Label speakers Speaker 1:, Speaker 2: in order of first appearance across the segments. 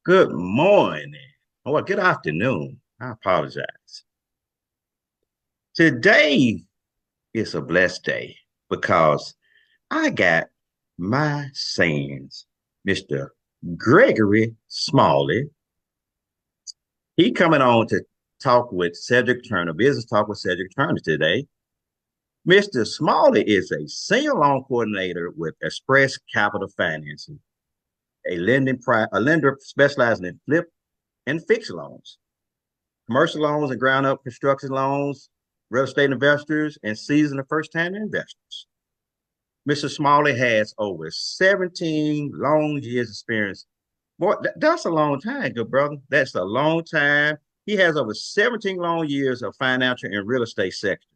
Speaker 1: Good morning. Oh, well, good afternoon. I apologize. Today is a blessed day because I got my sons, Mr. Gregory Smalley. He coming on to talk with Cedric Turner, business talk with Cedric Turner today. Mr. Smalley is a senior loan coordinator with Express Capital Financing, a lender specializing in flip and fixed loans, commercial loans and ground up construction loans, real estate investors, and seasoned first time investors. Mr. Smalley has over 17 long years experience. Boy, that's a long time, good brother. That's a long time. He has over 17 long years of financial and real estate sector.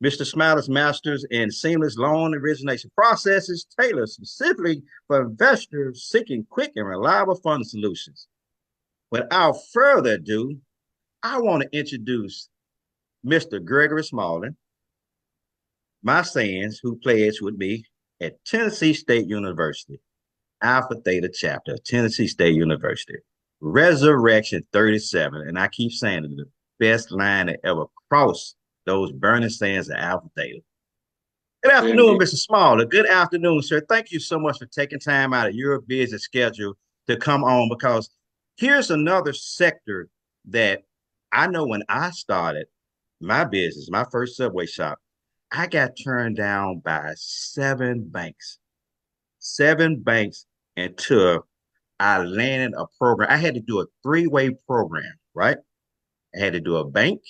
Speaker 1: Mr. Smiley's masters in seamless loan origination processes tailored specifically for investors seeking quick and reliable funding solutions. Without further ado, I want to introduce Mr. Gregory Smalley, my sons who pledged with me at Tennessee State University, Alpha Theta chapter, Tennessee State University, Resurrection 37. And I keep saying it, the best line that ever crossed those burning sands of Alpha Theta. Good afternoon,
Speaker 2: Indeed.
Speaker 1: Mr. Smalley. Good afternoon, sir. Thank you so much for taking time out of your busy schedule to come on because here's another sector that I know when I started my business, my first Subway shop, I got turned down by seven banks until I landed a program. I had to do a three-way program, right? I had to do a bank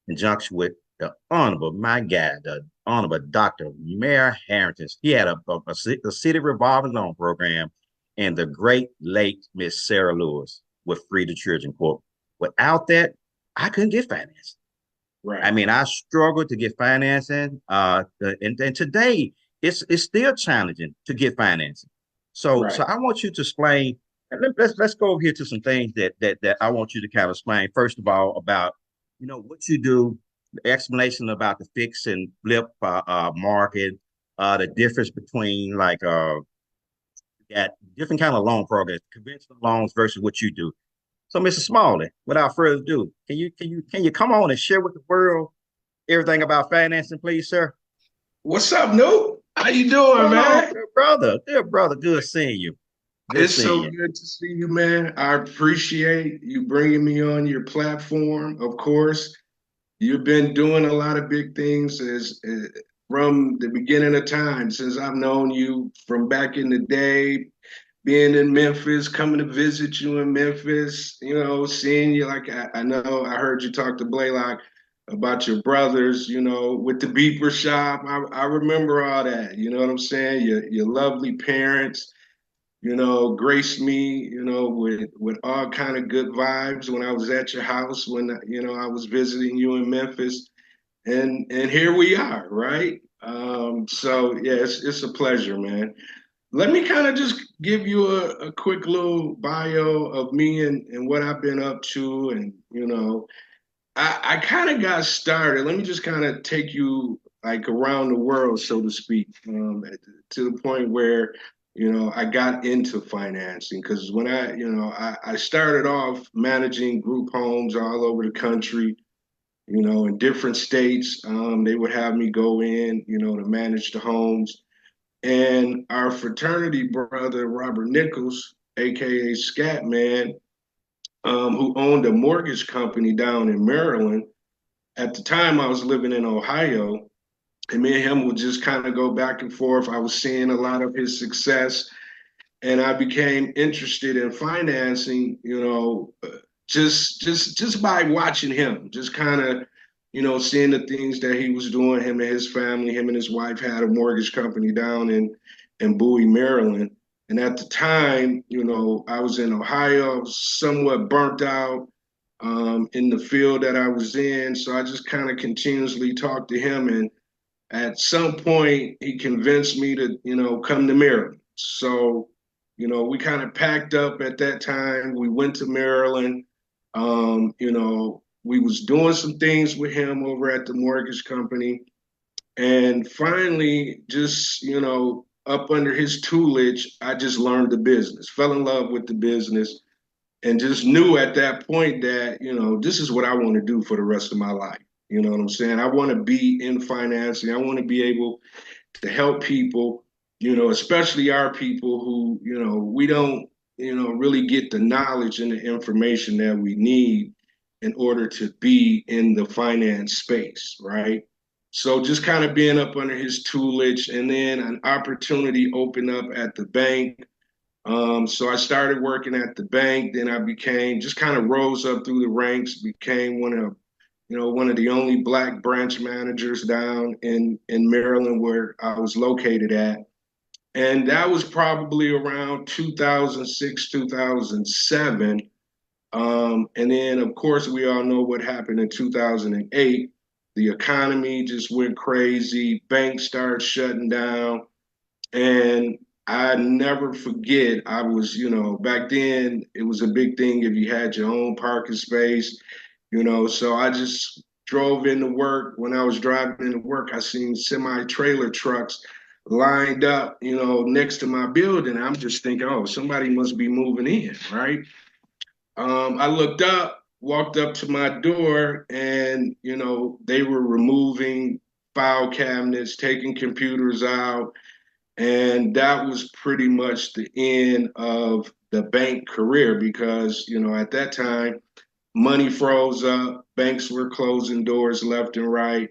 Speaker 1: in conjunction with the Honorable, my guy, the Honorable Dr. Mayor Harrington. He had a city revolving loan program and the great late Miss Sarah Lewis with Free the Children Corp. Without that, I couldn't get financed. I
Speaker 2: Right,
Speaker 1: mean, I struggled to get financing. And today it's still challenging to get financing. So
Speaker 2: right.
Speaker 1: I want you to explain. Let's go over here to some things that I want you to kind of explain. First of all, about what you do, the explanation about the fix and flip market, the difference between like got different kind of loan programs, conventional loans versus what you do. So, Mr. Smalley, without further ado, can you come on and share with the world everything about financing, please, sir?
Speaker 2: What's up, Noop? How you doing,
Speaker 1: Going on,
Speaker 2: man?
Speaker 1: dear brother, good seeing you. Good
Speaker 2: It's
Speaker 1: seeing
Speaker 2: so
Speaker 1: you.
Speaker 2: good to see you, man. I appreciate you bringing me on your platform. Of course, you've been doing a lot of big things from the beginning of time since I've known you from back in the day, being in Memphis, coming to visit you in Memphis, seeing you like I know I heard you talk to Blaylock about your brothers, with the beeper shop. I remember all that, you know what I'm saying? Your lovely parents, graced me, with all kind of good vibes when I was at your house when I was visiting you in Memphis. And here we are, right? So yeah, it's a pleasure, man. Let me kind of just give you a quick little bio of me and what I've been up to. And, I kind of got started. Let me just kind of take you like around the world, so to speak, to the point where, I got into financing because when I started off managing group homes all over the country, in different states. They would have me go in, to manage the homes. And our fraternity brother, Robert Nichols, AKA Scat Man, who owned a mortgage company down in Maryland. At the time, I was living in Ohio, and me and him would just kind of go back and forth. I was seeing a lot of his success, and I became interested in financing, just by watching him, just kind of, seeing the things that he was doing. Him and his family, him and his wife had a mortgage company down in Bowie, Maryland. And at the time, I was in Ohio, I was somewhat burnt out in the field that I was in. So I just kind of continuously talked to him. And at some point, he convinced me to, come to Maryland. So, we kind of packed up at that time. We went to Maryland. We was doing some things with him over at the mortgage company. And finally, just, up under his tutelage, I just learned the business, fell in love with the business. and just knew at that point that, this is what I want to do for the rest of my life. You know what I'm saying? I want to be in financing. I want to be able to help people, especially our people who, we don't, really get the knowledge and the information that we need in order to be in the finance space, right? So just kind of being up under his tutelage, and then an opportunity opened up at the bank. So I started working at the bank. Then I became just kind of rose up through the ranks, became one of the only black branch managers down in Maryland where I was located at. And that was probably around 2006, 2007. And then, of course, we all know what happened in 2008. The economy just went crazy. Banks started shutting down. And I never forget, I was, back then it was a big thing if you had your own parking space, so I just drove into work. When I was driving into work, I seen semi-trailer trucks lined up, next to my building. I'm just thinking, oh, somebody must be moving in, right? I looked up, walked up to my door, and, they were removing file cabinets, taking computers out, and that was pretty much the end of the bank career because, at that time, money froze up, banks were closing doors left and right.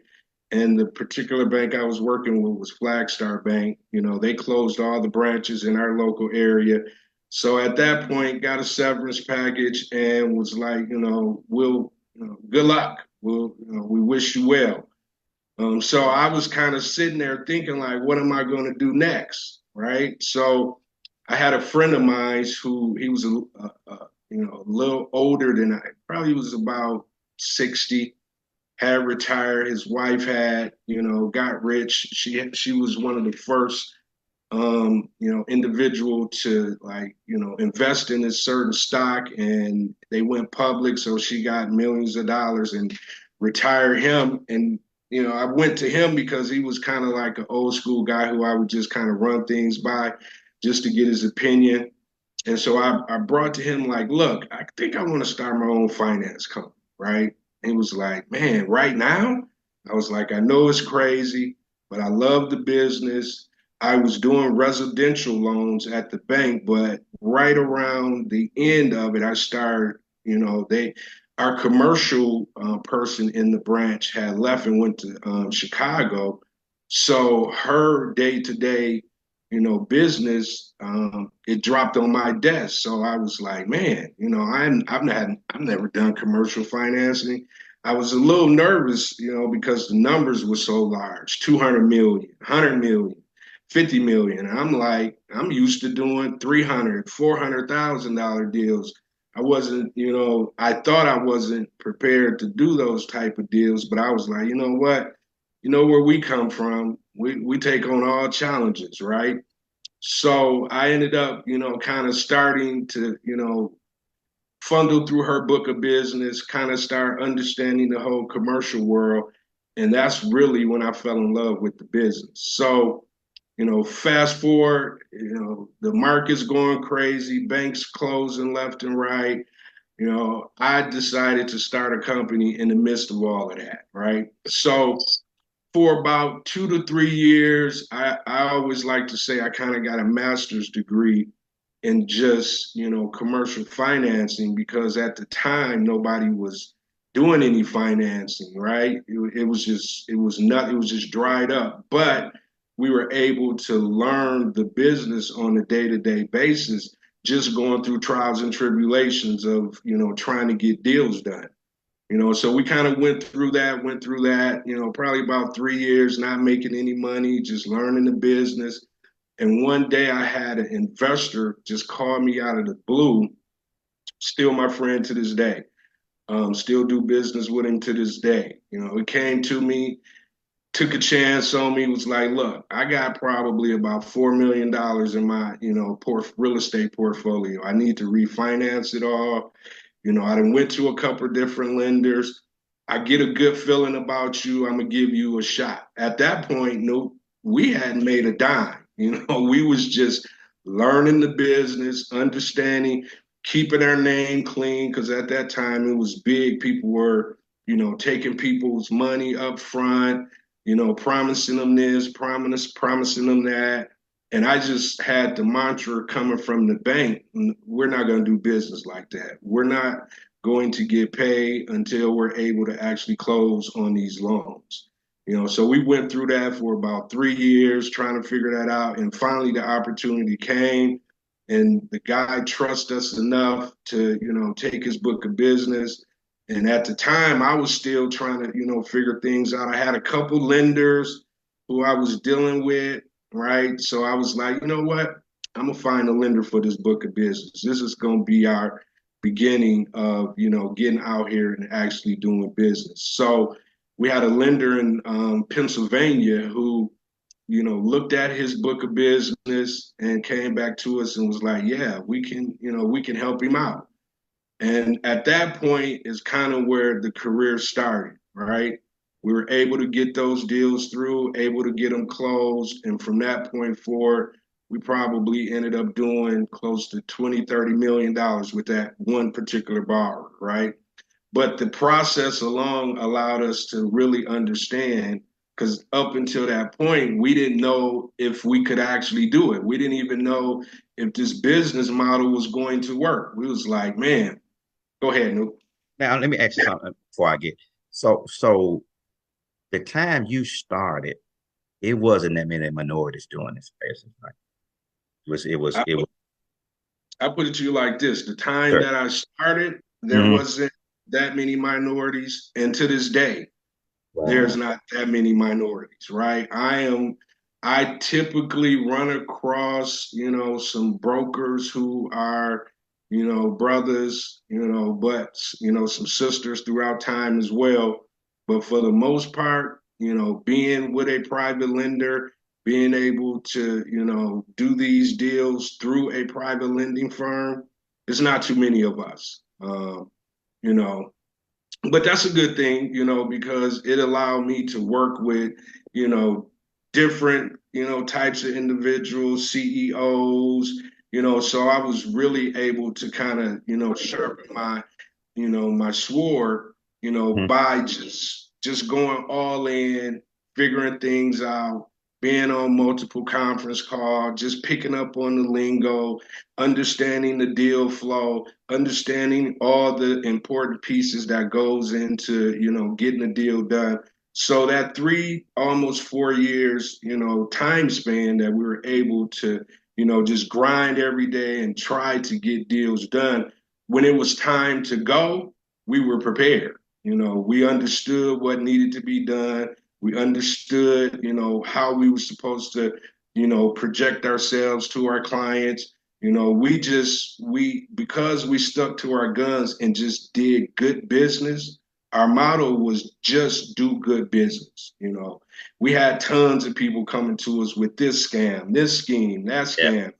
Speaker 2: And the particular bank I was working with was Flagstar Bank. They closed all the branches in our local area. So at that point, got a severance package and was like, good luck. We wish you well. So I was kind of sitting there thinking, like, what am I going to do next? Right. So I had a friend of mine who he was a little older than I, probably was about 60, had retired. His wife had, got rich. She was one of the first, individual to like, invest in a certain stock, and they went public. So she got millions of dollars and retired him. And, I went to him because he was kind of like an old school guy who I would just kind of run things by just to get his opinion. And so I brought to him like, look, I think I want to start my own finance company, right? He was like, man, right now? I was like, I know it's crazy, but I love the business. I was doing residential loans at the bank, but right around the end of it, I started, our commercial person in the branch had left and went to Chicago. So her day to day, business, it dropped on my desk. So I was like, man, I've never done commercial financing. I was a little nervous, because the numbers were so large, 200 million, 100 million, 50 million. I'm like, I'm used to doing 300, $400,000 deals. I wasn't, I thought I wasn't prepared to do those type of deals, but I was like, you know what? You know where we come from. We take on all challenges, right? So I ended up, kind of starting to, fundle through her book of business, kind of start understanding the whole commercial world. And that's really when I fell in love with the business. So, fast forward, the market's going crazy, banks closing left and right. I decided to start a company in the midst of all of that, right? So for about 2 to 3 years, I always like to say I kind of got a master's degree in just, commercial financing because at the time nobody was doing any financing, right? It was just, it was just dried up. But we were able to learn the business on a day-to-day basis, just going through trials and tribulations of, trying to get deals done. So we kind of went through that, probably about 3 years, not making any money, just learning the business. And one day I had an investor just call me out of the blue, still my friend to this day. Still do business with him to this day. He came to me, took a chance on me, was like, look, I got probably about $4 million in my, real estate portfolio. I need to refinance it all. I done went to a couple of different lenders. I get a good feeling about you. I'm gonna give you a shot. At that point, no, we hadn't made a dime. We was just learning the business, understanding. keeping our name clean because at that time it was big. People were, taking people's money up front, promising them this, promising them that. And I just had the mantra coming from the bank, we're not going to do business like that. We're not going to get paid until we're able to actually close on these loans. So we went through that for about 3 years trying to figure that out. And finally the opportunity came and the guy trusts us enough to take his book of business. And at the time I was still trying to figure things out. I had a couple lenders who I was dealing with, right? So I was like, you know what, I'm gonna find a lender for this book of business. This is gonna be our beginning of getting out here and actually doing business. So we had a lender in Pennsylvania who looked at his book of business and came back to us and was like, yeah, we can help him out. And at that point is kind of where the career started, right? We were able to get those deals through, able to get them closed. And from that point forward, we probably ended up doing close to 20, $30 million with that one particular borrower, right? But the process along allowed us to really understand because up until that point, we didn't know if we could actually do it. We didn't even know if this business model was going to work. We was like, man, go ahead, Nuke.
Speaker 1: Now let me ask you something before I get. So the time you started, it wasn't that many minorities doing this business, right?
Speaker 2: I,
Speaker 1: It was
Speaker 2: I put it to you like this. The time
Speaker 1: sure.
Speaker 2: that I started, there
Speaker 1: Mhm.
Speaker 2: wasn't that many minorities. And to this day, there's
Speaker 1: Wow.
Speaker 2: not that many minorities, right? I typically run across, some brokers who are, brothers, but, some sisters throughout time as well. But for the most part, being with a private lender, being able to, do these deals through a private lending firm, it's not too many of us. You know, but that's a good thing, because it allowed me to work with, you know, different, types of individuals, CEOs, so I was really able to kind of, sharpen my sword,
Speaker 1: Mhm.
Speaker 2: by just going all in, figuring things out, being on multiple conference calls, just picking up on the lingo, understanding the deal flow, understanding all the important pieces that goes into, getting a deal done. So that 3 almost 4 years, time span that we were able to, just grind every day and try to get deals done. When it was time to go, we were prepared. We understood what needed to be done. We understood, how we were supposed to, project ourselves to our clients. Because we stuck to our guns and just did good business, our motto was just do good business. We had tons of people coming to us with this scam, this scheme, that
Speaker 1: Yeah,
Speaker 2: scam.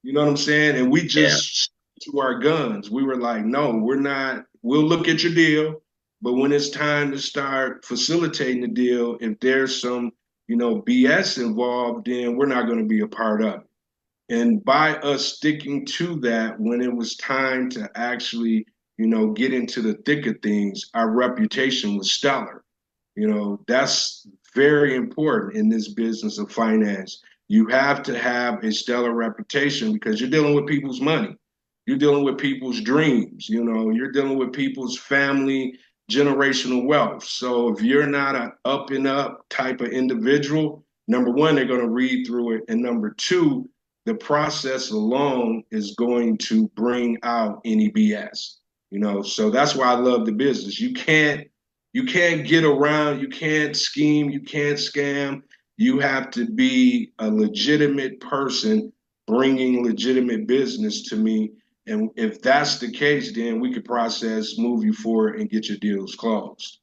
Speaker 2: You know what I'm saying? And we
Speaker 1: yeah.
Speaker 2: just to our guns. We were like, no, we're not. We'll look at your deal, but when it's time to start facilitating the deal, if there's some, BS involved, then we're not going to be a part of it. And by us sticking to that, when it was time to actually, get into the thick of things, our reputation was stellar. That's very important in this business of finance. You have to have a stellar reputation because you're dealing with people's money. You're dealing with people's dreams. You're dealing with people's family generational wealth. So if you're not an up and up type of individual, number one, they're going to read through it. And number two, the process alone is going to bring out any BS. So that's why I love the business. You can't get around, you can't scheme, you can't scam. You have to be a legitimate person bringing legitimate business to me. And if that's the case, then we could process, move you forward, and get your deals closed.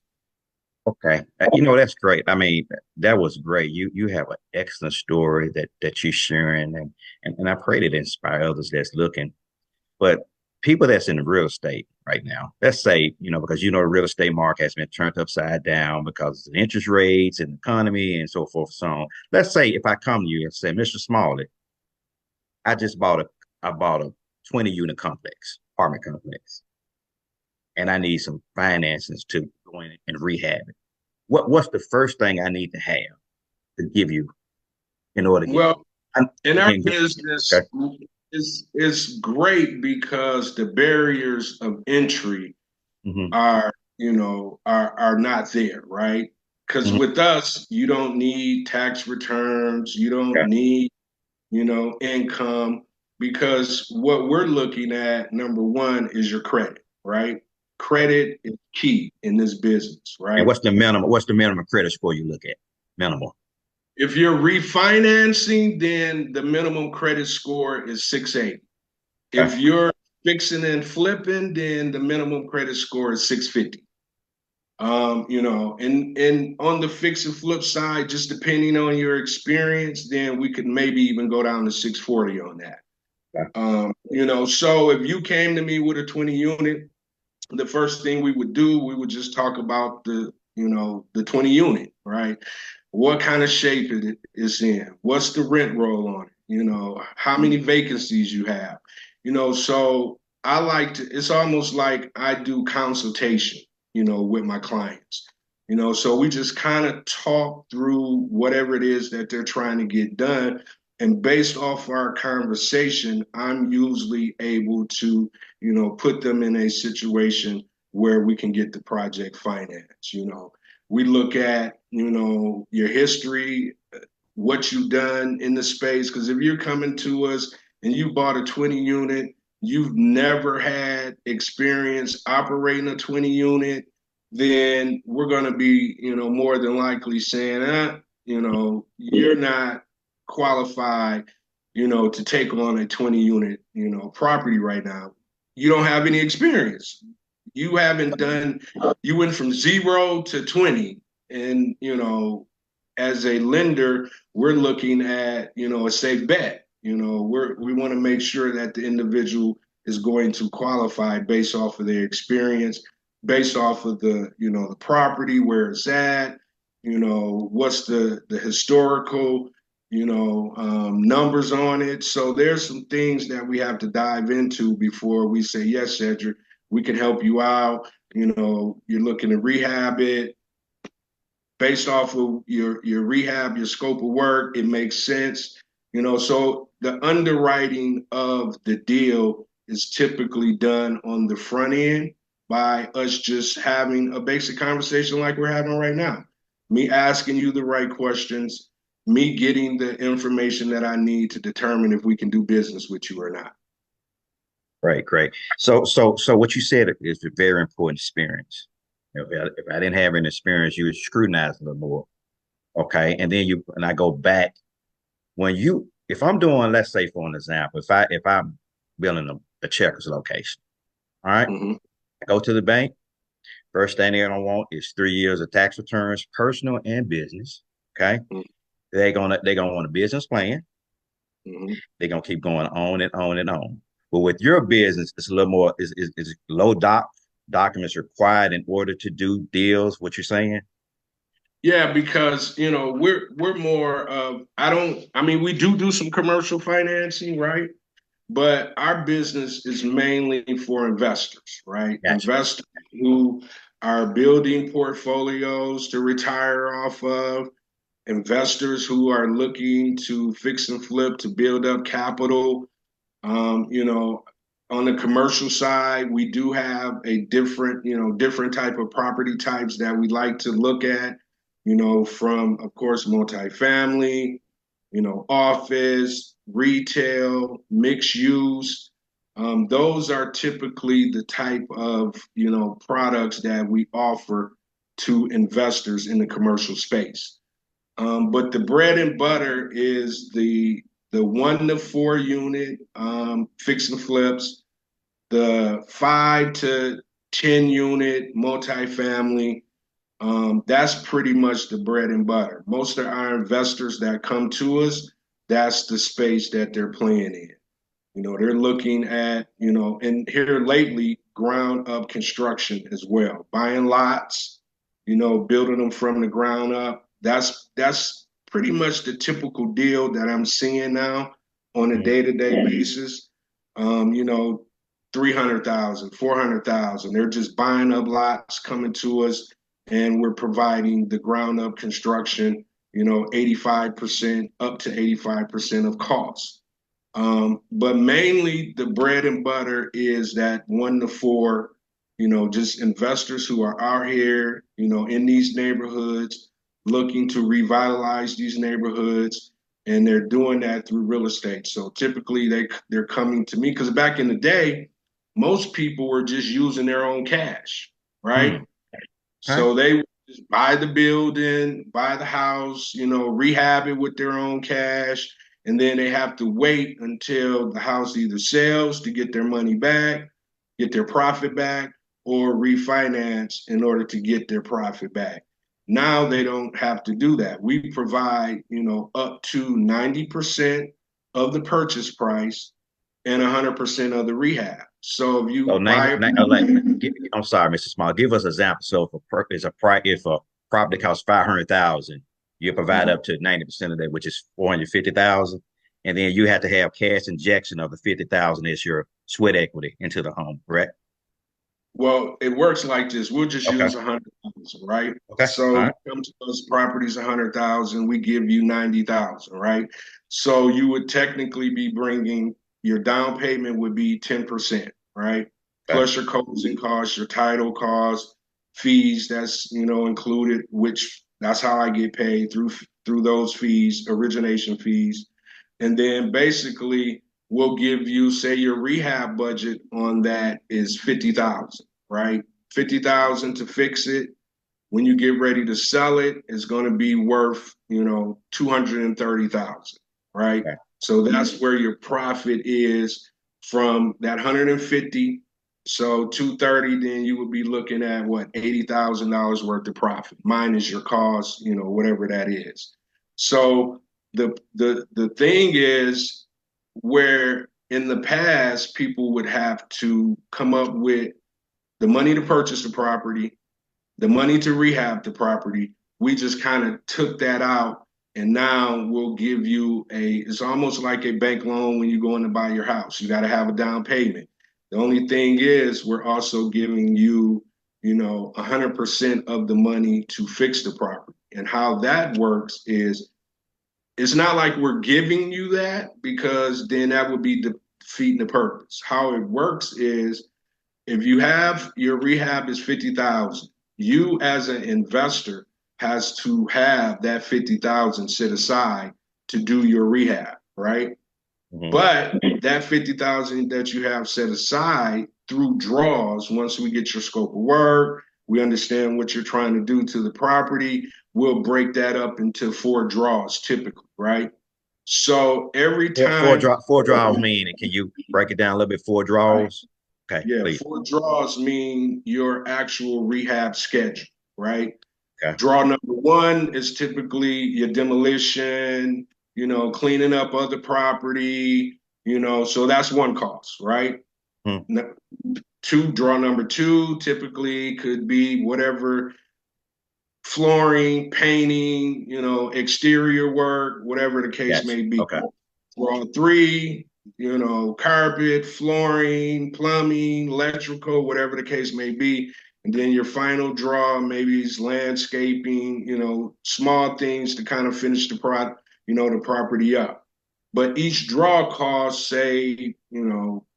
Speaker 1: Okay. That's great. I mean, that was great. You have an excellent story that you're sharing, and I pray that it inspire others that's looking. But people that's in real estate right now, let's say, because the real estate market has been turned upside down because of the interest rates and the economy and so forth, so on. Let's say if I come to you and say, Mr. Smalley, I just bought a 20 unit complex. apartment complex, and I need some finances to go in and rehab it. What's the first thing I need to have to give you in order to get?
Speaker 2: Well,
Speaker 1: I'm,
Speaker 2: in our
Speaker 1: and get okay.
Speaker 2: business, it's great because the barriers of entry
Speaker 1: Hmm.
Speaker 2: are, are not there, right? Because
Speaker 1: Hmm.
Speaker 2: with us, you don't need tax returns, you don't
Speaker 1: Okay.
Speaker 2: need, income, because what we're looking at, number one, is your credit, right? Credit is key in this business,
Speaker 1: And
Speaker 2: right?
Speaker 1: what's the minimum credit score you look at? Minimal.
Speaker 2: If you're refinancing, then the minimum credit score is 680.
Speaker 1: Okay.
Speaker 2: If you're fixing and flipping, then the minimum credit score is 650. And on the fix and flip side, just depending on your experience, then we could maybe even go down to 640 on that.
Speaker 1: Okay.
Speaker 2: So if you came to me with a 20 unit, the first thing we would do, we would just talk about the 20 unit, right? What kind of shape it is in? What's the rent roll on it? How many vacancies you have? So I like to, it's almost like I do consultation, with my clients. So we just kind of talk through whatever it is that they're trying to get done. And based off our conversation, I'm usually able to put them in a situation where we can get the project financed. We look at, your history, what you've done in the space. Because if you're coming to us and you bought a 20 unit, you've never had experience operating a 20 unit, then we're going to be, more than likely saying, you're not qualified, to take on a 20 unit, property right now. You don't have any experience. You haven't done, you went from 0 to 20. And, as a lender, we're looking at, a safe bet. We want to make sure that the individual is going to qualify based off of their experience, based off of the property, where it's at, what's the historical, numbers on it. So there's some things that we have to dive into before we say, yes, Cedric, we can help you out. You're looking to rehab it based off of your rehab, your scope of work. It makes sense. So the underwriting of the deal is typically done on the front end by us just having a basic conversation like we're having right now. Me asking you the right questions, me getting the information that I need to determine if we can do business with you or not.
Speaker 1: Great, great. So what you said is a very important experience. If I didn't have an experience, you would scrutinize a little more. Okay. And then I go back if I'm doing, let's say for an example, if I'm building a checkers location, all right,
Speaker 2: Mm-hmm.
Speaker 1: I go to the bank. First thing they're gonna want is 3 years of tax returns, personal and business. Okay. They're gonna want a business plan.
Speaker 2: Mm-hmm.
Speaker 1: They're gonna keep going on and on and on. But with your business, it's a little more is low documents required in order to do deals, what you're saying?
Speaker 2: Yeah, because we're more of, I mean, we do some commercial financing, right? But our business is mainly for investors, right?
Speaker 1: Gotcha.
Speaker 2: Investors who are building portfolios to retire off of, investors who are looking to fix and flip to build up capital. Um, you know, on the commercial side, we do have a different type of property types that we like to look at, from, of course, multifamily, office, retail, mixed use. Those are typically the type of, products that we offer to investors in the commercial space. But the bread and butter is the 1 to 4 unit fix and flips, the 5 to 10 unit multifamily. That's pretty much the bread and butter. Most of our investors that come to us, that's the space that they're playing in. They're looking at, and here lately, ground up construction as well, buying lots, building them from the ground up. That's pretty much the typical deal that I'm seeing now on a day-to-day basis. You know, 300,000, 400,000. They're just buying up lots, coming to us, and we're providing the ground up construction, 85% up to 85% of costs. But mainly the bread and butter is that 1 to 4, just investors who are out here, in these neighborhoods, looking to revitalize these neighborhoods, and they're doing that through real estate. So typically they're coming to me because back in the day, most people were just using their own cash, right?
Speaker 1: Hmm. Okay.
Speaker 2: So they would just buy the building, buy the house, rehab it with their own cash, and then they have to wait until the house either sells to get their money back, get their profit back, or refinance in order to get their profit back. Now they don't have to do that. We provide, up to 90% of the purchase price and 100% of the rehab. So if
Speaker 1: So
Speaker 2: you
Speaker 1: name,
Speaker 2: buy,
Speaker 1: I'm sorry, Mr. Small. Give us an example. So if a property costs 500,000, you provide up to 90% of that, which is 450,000, and then you have to have cash injection of the 50,000 as your sweat equity into the home, correct?
Speaker 2: well, it works like this. We'll just
Speaker 1: Okay.
Speaker 2: use 100,000, right?
Speaker 1: Okay. All
Speaker 2: So you
Speaker 1: right.
Speaker 2: come to us, properties 100,000, we give you 90,000, right? So you would technically be bringing your down payment would be 10%, right?
Speaker 1: Okay.
Speaker 2: Plus your closing costs, your title costs, fees that's included, which that's how I get paid through those fees, origination fees. And then basically we'll give you, say your rehab budget on that is 50,000, right? 50,000 to fix it. When you get ready to sell it, it's going to be worth, 230,000, right?
Speaker 1: Okay.
Speaker 2: So that's where your profit is from that 150. So 230, then you would be looking at what, $80,000 worth of profit minus your cost, whatever that is. So the thing is where in the past people would have to come up with the money to purchase the property, the money to rehab the property. We just kind of took that out, and now we'll give you it's almost like a bank loan when you go in to buy your house. You got to have a down payment. The only thing is we're also giving you, 100% of the money to fix the property. And how that works is it's not like we're giving you that because then that would be defeating the purpose. How it works is if you have your rehab is 50,000, you as an investor has to have that 50,000 set aside to do your rehab, right?
Speaker 1: Hmm.
Speaker 2: But that 50,000 that you have set aside through draws, once we get your scope of work, we understand what you're trying to do to the property, we'll break that up into 4 draws typically, right? So every time,
Speaker 1: Four draws mean, and can you break it down a little bit? Four draws. Okay,
Speaker 2: yeah,
Speaker 1: please.
Speaker 2: 4 draws mean your actual rehab schedule, right?
Speaker 1: Okay.
Speaker 2: Draw number 1 is typically your demolition, cleaning up other property, so that's one cost, right?
Speaker 1: Hmm.
Speaker 2: Draw number 2 typically could be whatever flooring, painting, exterior work, whatever the case
Speaker 1: Gotcha.
Speaker 2: may be.
Speaker 1: Okay.
Speaker 2: Draw 3, carpet, flooring, plumbing, electrical, whatever the case may be. And then your final draw, maybe is landscaping, small things to kind of finish the property up. But each draw costs, say,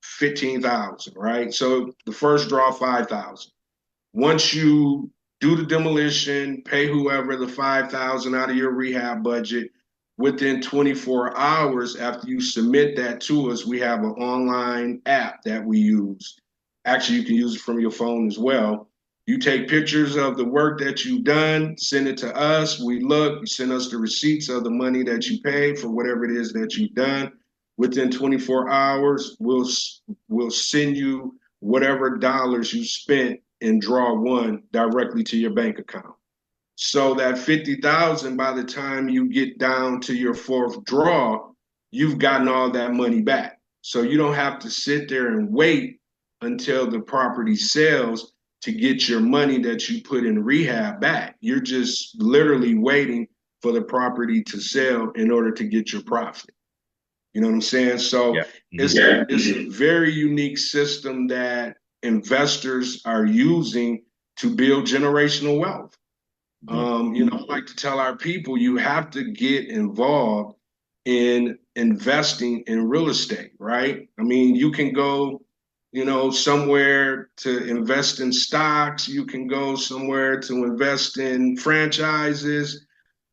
Speaker 2: 15,000, right? So the first draw, 5,000. Once you do the demolition, pay whoever the 5,000 out of your rehab budget, within 24 hours after you submit that to us, we have an online app that we use. Actually, you can use it from your phone as well. You take pictures of the work that you've done, send it to us. We look, you send us the receipts of the money that you paid for whatever it is that you've done. Within 24 hours, we'll send you whatever dollars you spent in draw 1 directly to your bank account. So that 50,000, by the time you get down to your 4th draw, you've gotten all that money back. So you don't have to sit there and wait until the property sells to get your money that you put in rehab back. You're just literally waiting for the property to sell in order to get your profit. You know what I'm saying? So
Speaker 1: Yeah.
Speaker 2: it's
Speaker 1: Hmm.
Speaker 2: it's a very unique system that investors are using to build generational wealth.
Speaker 1: Hmm.
Speaker 2: I like to tell our people you have to get involved in investing in real estate, right? I mean, you can go, somewhere to invest in stocks, you can go somewhere to invest in franchises,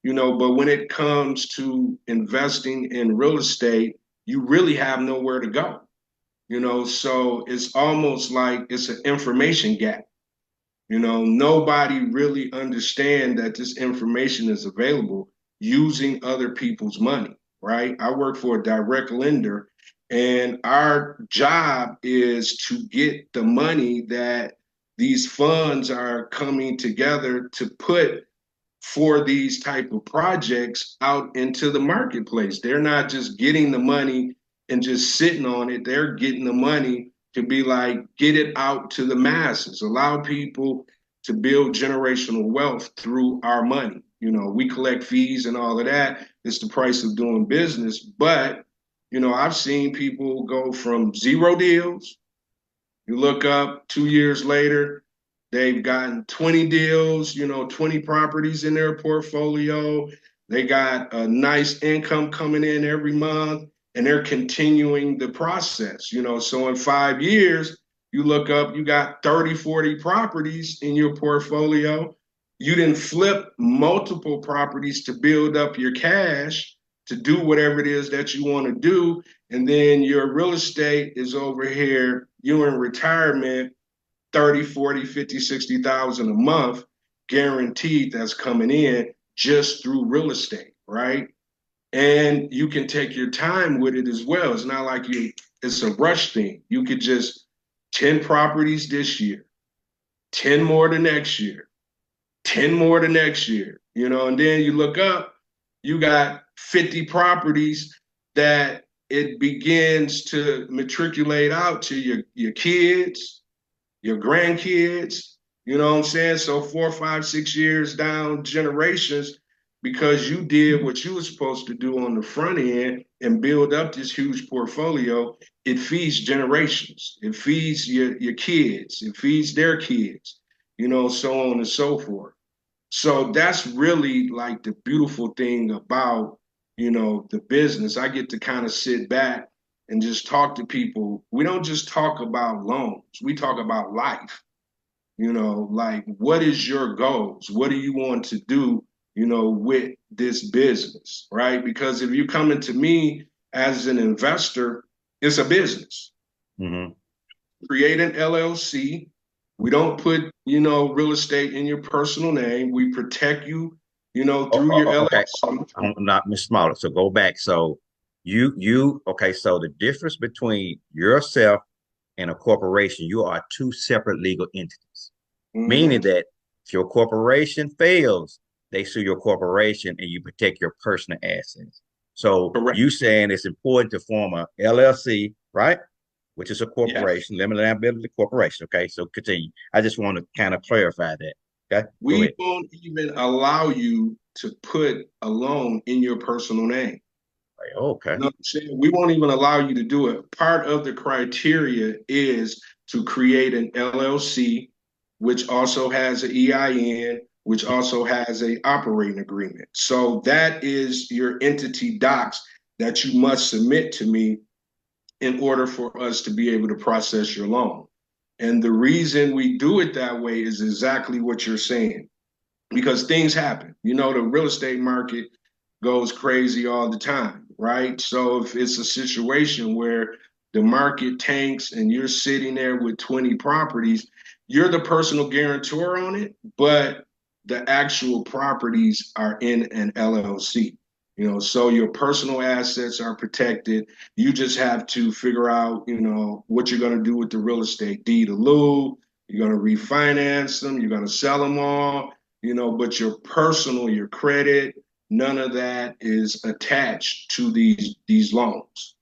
Speaker 2: but when it comes to investing in real estate, you really have nowhere to go, so it's almost like it's an information gap. Nobody really understand that this information is available using other people's money, right? I work for a direct lender, and our job is to get the money that these funds are coming together to put for these type of projects out into the marketplace. They're not just getting the money and just sitting on it. They're getting the money to be like, get it out to the masses, allow people to build generational wealth through our money. We collect fees and all of that. It's the price of doing business. But, I've seen people go from 0 deals. You look up 2 years later, they've gotten 20 deals, 20 properties in their portfolio. They got a nice income coming in every month, and they're continuing the process. So in 5 years, you look up, you got 30, 40 properties in your portfolio. You didn't flip multiple properties to build up your cash to do whatever it is that you want to do. And then your real estate is over here, you're in retirement, 30, 40, 50, 60,000 a month guaranteed that's coming in just through real estate, right? And you can take your time with it as well. It's not like it's a rush thing. You could just 10 properties this year, 10 more the next year, 10 more the next year, and then you look up, you got 50 properties that it begins to matriculate out to your kids, your grandkids, you know what I'm saying? So 4, 5, 6 years down generations, because you did what you were supposed to do on the front end and build up this huge portfolio, it feeds generations. It feeds your kids, it feeds their kids, so on and so forth. So that's really like the beautiful thing about, the business. I get to kind of sit back and just talk to people. We don't just talk about loans. We talk about life. Like what is your goals? What do you want to do, with this business, right? Because if you're coming to me as an investor, it's a business.
Speaker 1: Hmm.
Speaker 2: Create an LLC. We don't put, real estate in your personal name. We protect you,
Speaker 1: Oh,
Speaker 2: through your
Speaker 1: okay.
Speaker 2: LLC.
Speaker 1: I'm not Miss Smaller. So go back. So okay. So the difference between yourself and a corporation, you are two separate legal entities, meaning
Speaker 2: Mm-hmm.
Speaker 1: that if your corporation fails, they sue your corporation and you protect your personal assets. So
Speaker 2: Correct.
Speaker 1: you saying it's important to form a LLC, right? Which is a
Speaker 2: Yes.
Speaker 1: corporation, limited liability corporation. Okay, so continue. I just want to kind of clarify that. Okay, go
Speaker 2: We
Speaker 1: ahead.
Speaker 2: won't even allow you to put a loan in your personal name.
Speaker 1: Okay.
Speaker 2: No, we won't even allow you to do it. Part of the criteria is to create an LLC, which also has an EIN, which also has a operating agreement. So that is your entity docs that you must submit to me in order for us to be able to process your loan. And the reason we do it that way is exactly what you're saying, because things happen. The real estate market goes crazy all the time, right? So if it's a situation where the market tanks and you're sitting there with 20 properties, you're the personal guarantor on it, but the actual properties are in an LLC. So your personal assets are protected. You just have to figure out, what you're going to do with the real estate deed of lieu. You're going to refinance them. You're going to sell them all, but your personal, your credit, none of that is attached to these loans.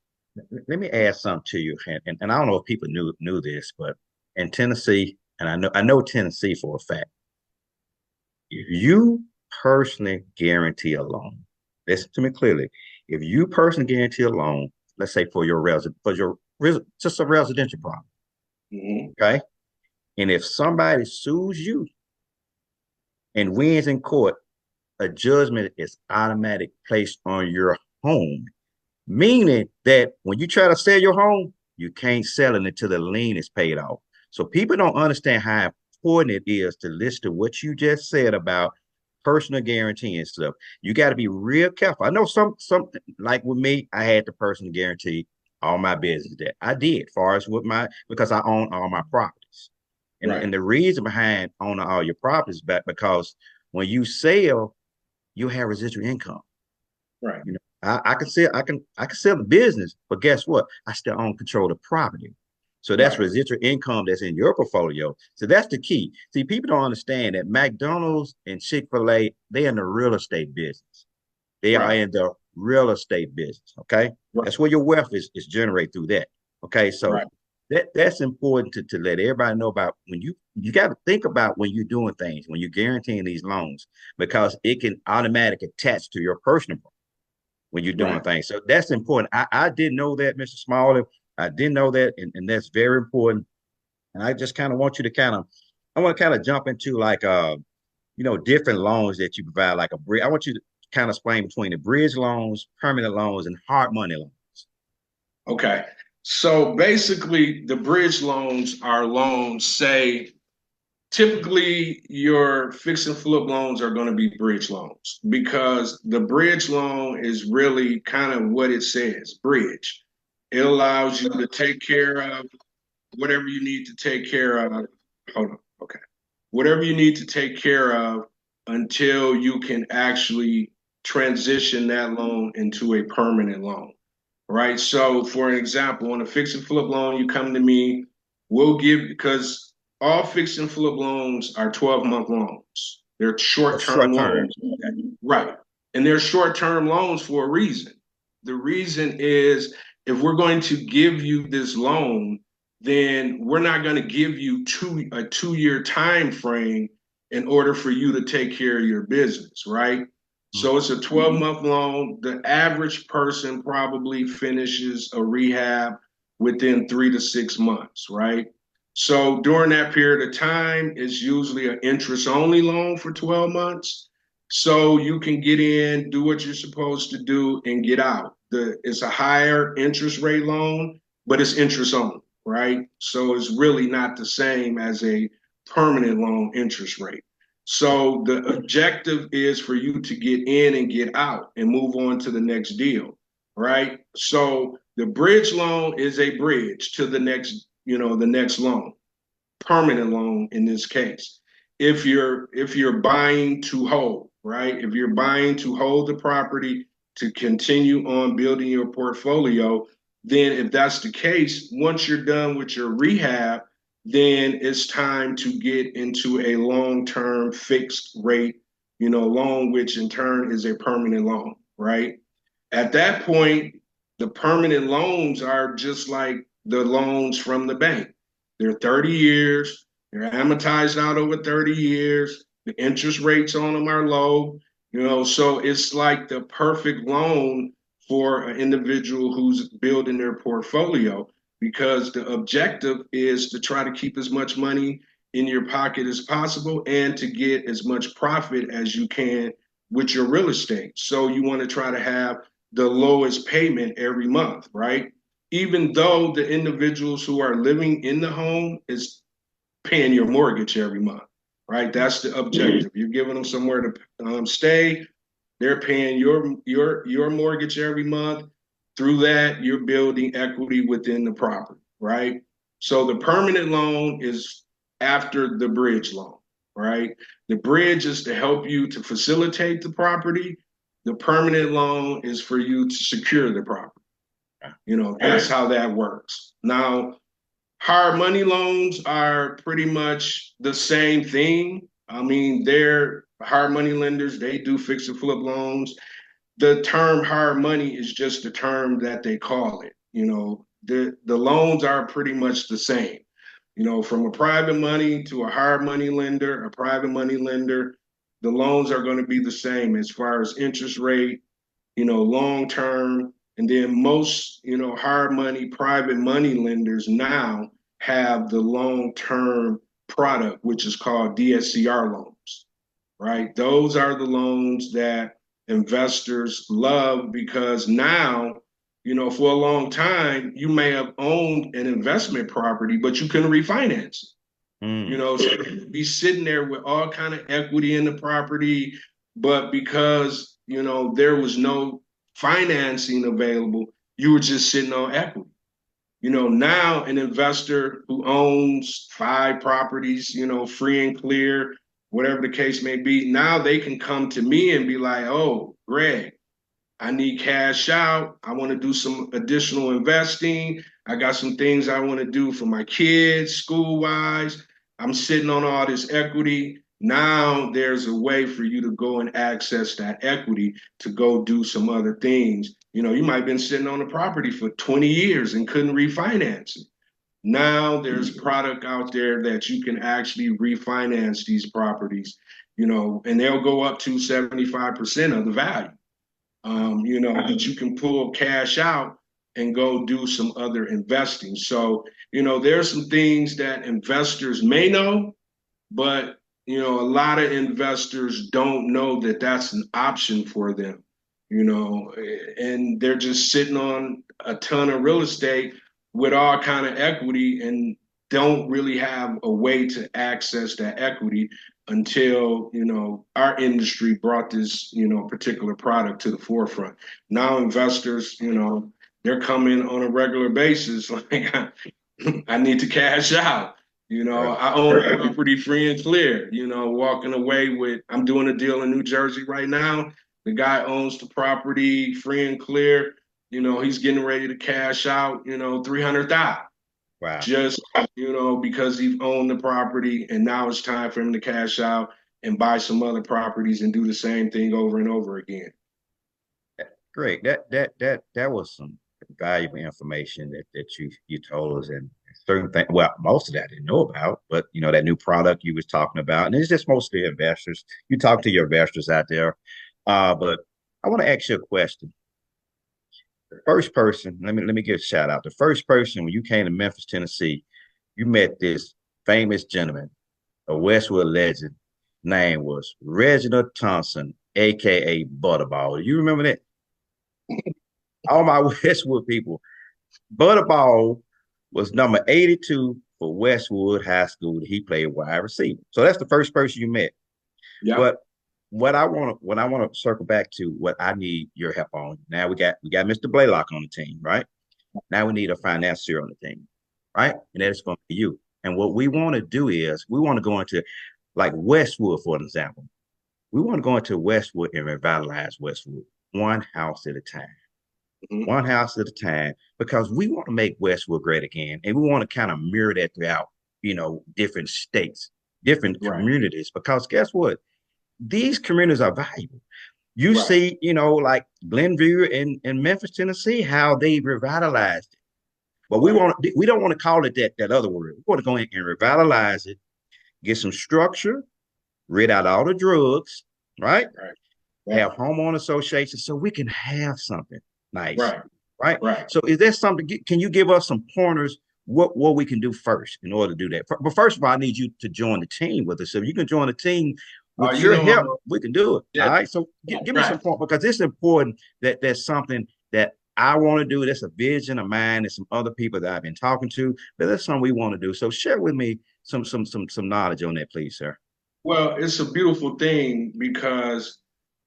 Speaker 1: Let me add something to you, and I don't know if people knew this, but in Tennessee, and I know Tennessee for a fact, if you personally guarantee a loan, listen to me clearly. If you personally guarantee a loan, let's say for your just a residential property.
Speaker 2: Hmm.
Speaker 1: Okay. And if somebody sues you and wins in court, a judgment is automatic placed on your home, meaning that when you try to sell your home, you can't sell it until the lien is paid off. So people don't understand how important it is to listen to what you just said about personal guarantee and stuff. You got to be real careful. I know some like with me, I had the personal guarantee all my business that I did, far as with my because I own all my properties.
Speaker 2: Right,
Speaker 1: And the reason behind owning all your properties back because when you sell, you have residual income.
Speaker 2: right,
Speaker 1: You know, I can sell the business, but guess what? I still own control of the property. So that's
Speaker 2: right,
Speaker 1: residual income that's in your portfolio. So that's the key. See, people don't understand that McDonald's and Chick-fil-A, they're in the real estate business. They are
Speaker 2: right,
Speaker 1: in the real estate business. Okay.
Speaker 2: right,
Speaker 1: That's where your wealth is generated through that. Okay. So
Speaker 2: right,
Speaker 1: that's important to let everybody know about when you got to think about when you're doing things, when you're guaranteeing these loans, because it can automatically attach to your personal when you're doing
Speaker 2: right.
Speaker 1: things. So that's important. I didn't know that, Mr. Smalley. I didn't know that, and that's very important. And I just kind of want you to I want to kind of jump into like different loans that you provide, like a bridge. I want you to kind of explain between the bridge loans, permanent loans, and hard money loans.
Speaker 2: Okay. So basically, the bridge loans are loans, say, typically your fix and flip loans are going to be bridge loans because the bridge loan is really kind of what it says, bridge. It allows you to take care of whatever you need to take care of. Hold on. Okay. Whatever you need to take care of until you can actually transition that loan into a permanent loan. Right. So, for an example, on a fix and flip loan, you come to me, we'll give because all fix and flip loans are 12-month loans. They're
Speaker 1: A
Speaker 2: short term
Speaker 1: short term.
Speaker 2: loans.
Speaker 1: Okay.
Speaker 2: Right. And they're short term loans for a reason. The reason is if we're going to give you this loan, then we're not going to give you a 2 year time frame in order for you to take care of your business, right? So it's a 12-month loan. The average person probably finishes a rehab within 3 to 6 months, right? So during that period of time, it's usually an interest only loan for 12 months. So you can get in, do what you're supposed to do, and get out. It's a higher interest rate loan, but it's interest only, right? So it's really not the same as a permanent loan interest rate. So the objective is for you to get in and get out and move on to the next deal, right? So the bridge loan is a bridge to the next loan, permanent loan in this case. If you're buying to hold, right? If you're buying to hold the property to continue on building your portfolio, then if that's the case, once you're done with your rehab, then it's time to get into a long-term fixed rate, loan, which in turn is a permanent loan, right? At that point, the permanent loans are just like the loans from the bank. They're 30 years, they're amortized out over 30 years. The interest rates on them are low, so it's like the perfect loan for an individual who's building their portfolio because the objective is to try to keep as much money in your pocket as possible and to get as much profit as you can with your real estate. So you want to try to have the lowest payment every month, right? Even though the individuals who are living in the home is paying your mortgage every month, right? That's the objective. You're giving them somewhere to stay. They're paying your mortgage every month. Through that, you're building equity within the property, right? So the permanent loan is after the bridge loan, right? The bridge is to help you to facilitate the property. The permanent loan is for you to secure the property. That's how that works. Now, hard money loans are pretty much the same thing. I mean, they're hard money lenders, they do fix and flip loans. The term hard money is just the term that they call it. The loans are pretty much the same. From a private money to a hard money lender, a private money lender, the loans are going to be the same as far as interest rate, long term. And then most, hard money, private money lenders now have the long-term product, which is called DSCR loans, right? Those are the loans that investors love because now, for a long time, you may have owned an investment property, but you couldn't refinance it.
Speaker 1: Mm,
Speaker 2: So be sitting there with all kind of equity in the property, but because there was no financing available, you were just sitting on equity. Now an investor who owns 5 properties, free and clear, whatever the case may be, now they can come to me and be like, "Oh, Greg, I need cash out. I want to do some additional investing. I got some things I want to do for my kids, school wise. I'm sitting on all this equity. Now there's a way for you to go and access that equity to go do some other things. You might have been sitting on the property for 20 years and couldn't refinance it. Now there's product out there that you can actually refinance these properties, and they'll go up to 75% of the value, that you can pull cash out and go do some other investing. So, there's some things that investors may know, but, a lot of investors don't know that that's an option for them, and they're just sitting on a ton of real estate with all kind of equity and don't really have a way to access that equity until our industry brought this particular product to the forefront. Now investors, they're coming on a regular basis like I need to cash out.
Speaker 1: right.
Speaker 2: I own a property free and clear, walking away with, I'm doing a deal in New Jersey right now. The guy owns the property free and clear. He's getting ready to cash out, 300,000
Speaker 1: Wow.
Speaker 2: just, because he owned the property and now it's time for him to cash out and buy some other properties and do the same thing over and over again.
Speaker 1: Great. That was some valuable information that you told us, and certain things. Well, most of that I didn't know about, but that new product you was talking about, and it's just mostly investors. You talk to your investors out there, but I want to ask you a question. The first person, let me give a shout out. The first person when you came to Memphis, Tennessee, you met this famous gentleman, a Westwood legend. Name was Reginald Thompson, aka Butterball. You remember that? All my Westwood people. Butterball was number 82 for Westwood High School. He played wide receiver. So that's the first person you met.
Speaker 2: Yep.
Speaker 1: But what I want to circle back to what I need your help on. Now we got Mr. Blaylock on the team, right? Now we need a financier on the team, right? And that's going to be you. And what we want to do is we want to go into like Westwood, for example. We want to go into Westwood and revitalize Westwood one house at a time,
Speaker 2: Mm-hmm.
Speaker 1: one house at a time, because we want to make Westwood great again. And we want to kind of mirror that throughout, different states, different
Speaker 2: Right.
Speaker 1: communities, because guess what? These communities are valuable. You
Speaker 2: Right.
Speaker 1: see, like Glenview in Memphis, Tennessee, how they revitalized it. But
Speaker 2: Right.
Speaker 1: we don't want to call it that other word. We want to go in and revitalize it, get some structure, rid out all the drugs, right?
Speaker 2: Right.
Speaker 1: Have
Speaker 2: Right.
Speaker 1: homeowner associations so we can have something nice,
Speaker 2: Right.
Speaker 1: right?
Speaker 2: Right.
Speaker 1: So is there something? Can you give us some pointers what we can do first in order to do that? But first of all, I need you to join the team with us. So if you can join the team with your help, we can do it.
Speaker 2: Yeah.
Speaker 1: All right. So give me some
Speaker 2: Right.
Speaker 1: point because it's important that there's something that I want to do. That's a vision of mine and some other people that I've been talking to. But that's something we want to do. So share with me some knowledge on that, please, sir.
Speaker 2: Well, it's a beautiful thing because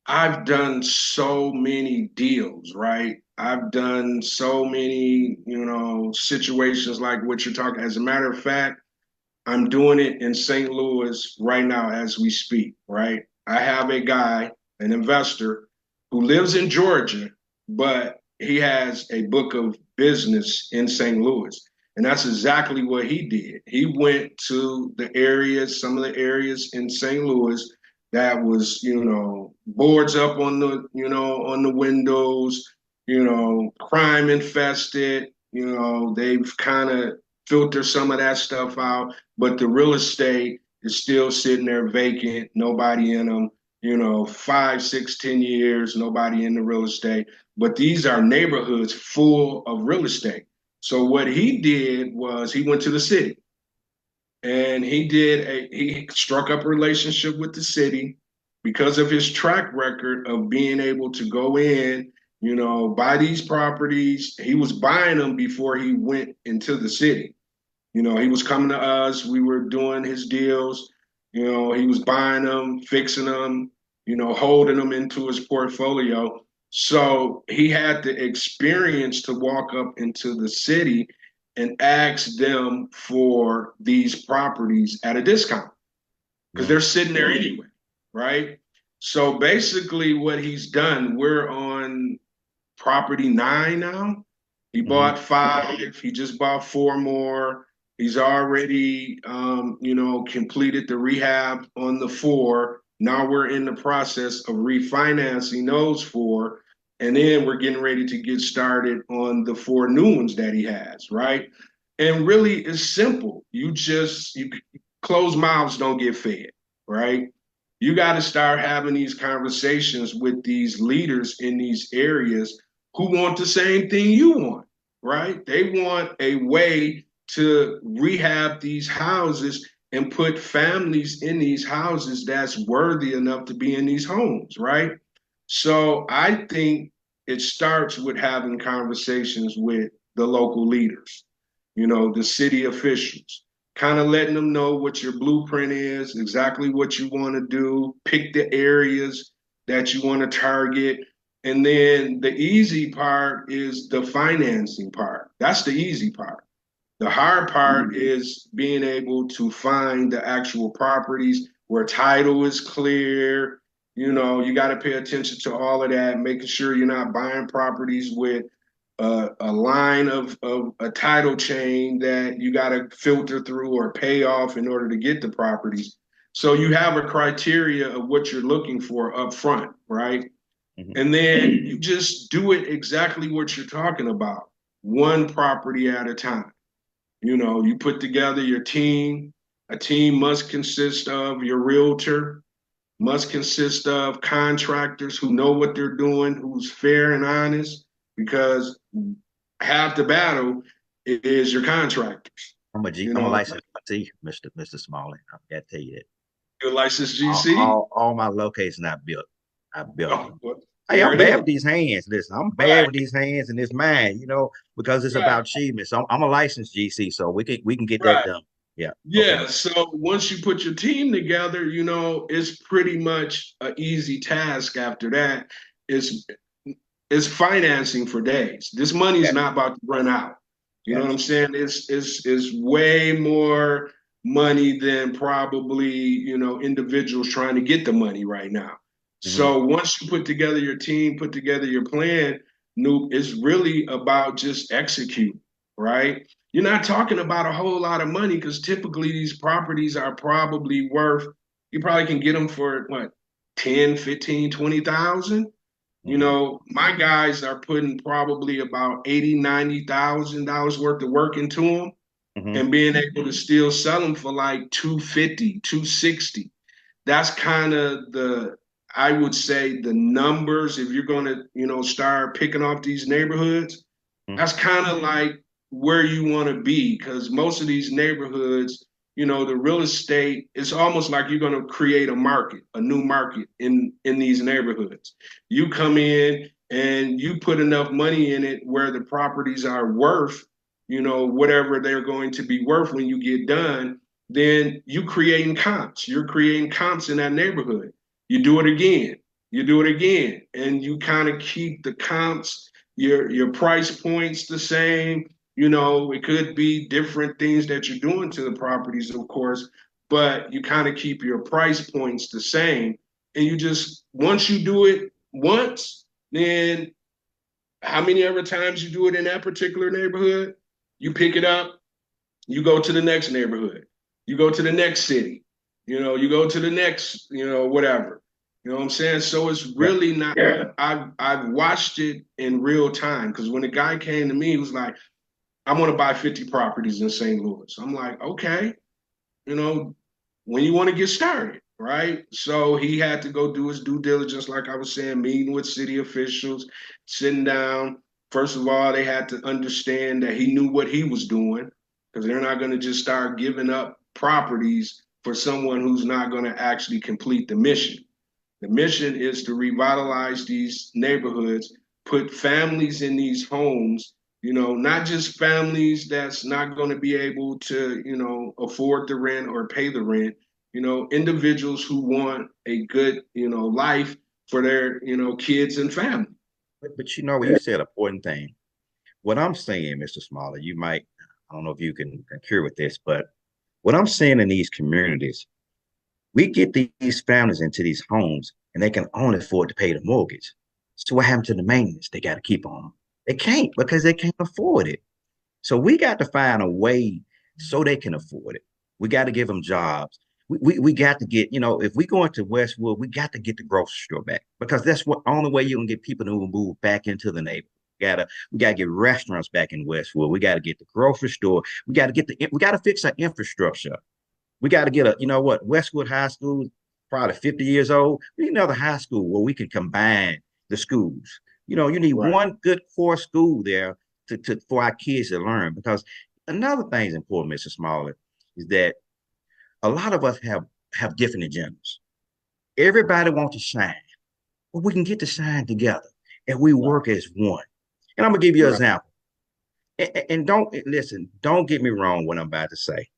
Speaker 2: I've done so many deals, right? I've done so many, situations like what you're talking. As a matter of fact, I'm doing it in St. Louis right now as we speak, right? I have a guy, an investor, who lives in Georgia, but he has a book of business in St. Louis. And that's exactly what he did. He went to the areas, some of the areas in St. Louis that was, boards up on on the windows, crime infested, they've kind of filter some of that stuff out, but the real estate is still sitting there vacant, nobody in them, 5, 6, 10 years, nobody in the real estate. but these are neighborhoods full of real estate. So what he did was he went to the city and he struck up a relationship with the city because of his track record of being able to go in, buy these properties. He was buying them before he went into the city. He was coming to us. We were doing his deals. He was buying them, fixing them, holding them into his portfolio. So he had the experience to walk up into the city and ask them for these properties at a discount because
Speaker 1: Mhm.
Speaker 2: they're sitting there anyway, right? So basically, what he's done, we're on property 9 now. He
Speaker 1: Mhm.
Speaker 2: bought 5. He just bought 4 more. He's already, completed the rehab on the 4. Now we're in the process of refinancing those 4. And then we're getting ready to get started on the 4 new ones that he has, right? And really, it's simple. You closed mouths don't get fed, right? You got to start having these conversations with these leaders in these areas who want the same thing you want, right? They want a way to rehab these houses and put families in these houses that's worthy enough to be in these homes, right? So I think it starts with having conversations with the local leaders, the city officials, kind of letting them know what your blueprint is, exactly what you want to do, pick the areas that you want to target. And then the easy part is the financing part. That's the easy part. The hard part is being able to find the actual properties where title is clear. You got to pay attention to all of that, making sure you're not buying properties with a line of a title chain that you got to filter through or pay off in order to get the properties. So you have a criteria of what you're looking for up front, right?
Speaker 1: Mhm.
Speaker 2: And then you just do it exactly what you're talking about, one property at a time. You put together your team. A team must consist of your realtor, must consist of contractors who know what they're doing, who's fair and honest, because half the battle is your contractors. You
Speaker 1: I'm a
Speaker 2: know,
Speaker 1: licensed GC, Mr. Smalley. I got to tell you that.
Speaker 2: your licensed
Speaker 1: All,
Speaker 2: GC.
Speaker 1: all, all my locations I built. I built
Speaker 2: Oh,
Speaker 1: them.
Speaker 2: well,
Speaker 1: Hey,
Speaker 2: there
Speaker 1: I'm
Speaker 2: it
Speaker 1: bad
Speaker 2: is.
Speaker 1: with these hands. Listen, I'm bad
Speaker 2: Right,
Speaker 1: with these hands and this mind, because it's
Speaker 2: right,
Speaker 1: about achievement. So I'm a licensed GC, so we can get that
Speaker 2: right.
Speaker 1: done. Yeah. Okay.
Speaker 2: Yeah. So once you put your team together, it's pretty much an easy task after that. It's it's financing for days. This money is
Speaker 1: Got
Speaker 2: not about to run out. You know what
Speaker 1: got
Speaker 2: I'm saying? It's way more money than probably, individuals trying to get the money right now.
Speaker 1: you. Hmm.
Speaker 2: So once you put together your team, put together your plan, Nuke, it's really about just execute, right? You're not talking about a whole lot of money because typically these properties are probably worth, you probably can get them for what, 10, 15, 20,000.
Speaker 1: Hmm.
Speaker 2: My guys are putting probably about 80, $90,000 worth of work into them
Speaker 1: Hmm.
Speaker 2: and being able to still sell them for like 250, 260. That's kind of I would say the numbers, if you're going to, start picking off these neighborhoods, that's kind of like where you want to be because most of these neighborhoods, the real estate, it's almost like you're going to create a market, a new market in these neighborhoods. You come in and you put enough money in it where the properties are worth, whatever they're going to be worth when you get done, then you creating comps. You're creating comps in that neighborhood. You do it again. You do it again, and you kind of keep the comps, your price points the same. It could be different things that you're doing to the properties, of course, but you kind of keep your price points the same. And you just once you do it once, then how many ever times you do it in that particular neighborhood, you pick it up, you go to the next neighborhood, you go to the next city, you go to the next, whatever. You know what I'm saying? So it's
Speaker 1: Yeah.
Speaker 2: really not. I've watched it in real time because when the guy came to me, he was like, "I want to buy 50 properties in St. Louis." I'm like, "Okay, you know, when you want to get started?" right? So he had to go do his due diligence, like I was saying, meeting with city officials, sitting down. First of all, they had to understand that he knew what he was doing because they're not going to just start giving up properties for someone who's not going to actually complete the mission. The mission is to revitalize these neighborhoods, put families in these homes, not just families that's not going to be able to, afford the rent or pay the rent, individuals who want a good, life for their, kids and family.
Speaker 1: But you know, you said an important thing. What I'm saying, Mr. Smalley, you might, I don't know if you can concur with this, but what I'm saying in these communities, we get these families into these homes and they can only afford to pay the mortgage. So what happened to the maintenance they got to keep on? They can't because they can't afford it. So we got to find a way so they can afford it. We got to give them jobs. We got to get, if we go into Westwood, we got to get the grocery store back because that's what only way you can get people to move back into the neighborhood. We gotta get restaurants back in Westwood. We gotta get the grocery store. We gotta fix our infrastructure. We got to get a, you know what, Westwood High School, probably 50 years old. We need another high school where we can combine the schools. You need
Speaker 2: Right,
Speaker 1: one good core school there for our kids to learn. Because another thing is important, Mr. Smalley, is that a lot of us have different agendas. Everybody wants to shine, but we can get to shine together and we
Speaker 2: right,
Speaker 1: work as one. And I'm gonna give you an
Speaker 2: right,
Speaker 1: example. And don't listen, don't get me wrong what I'm about to say.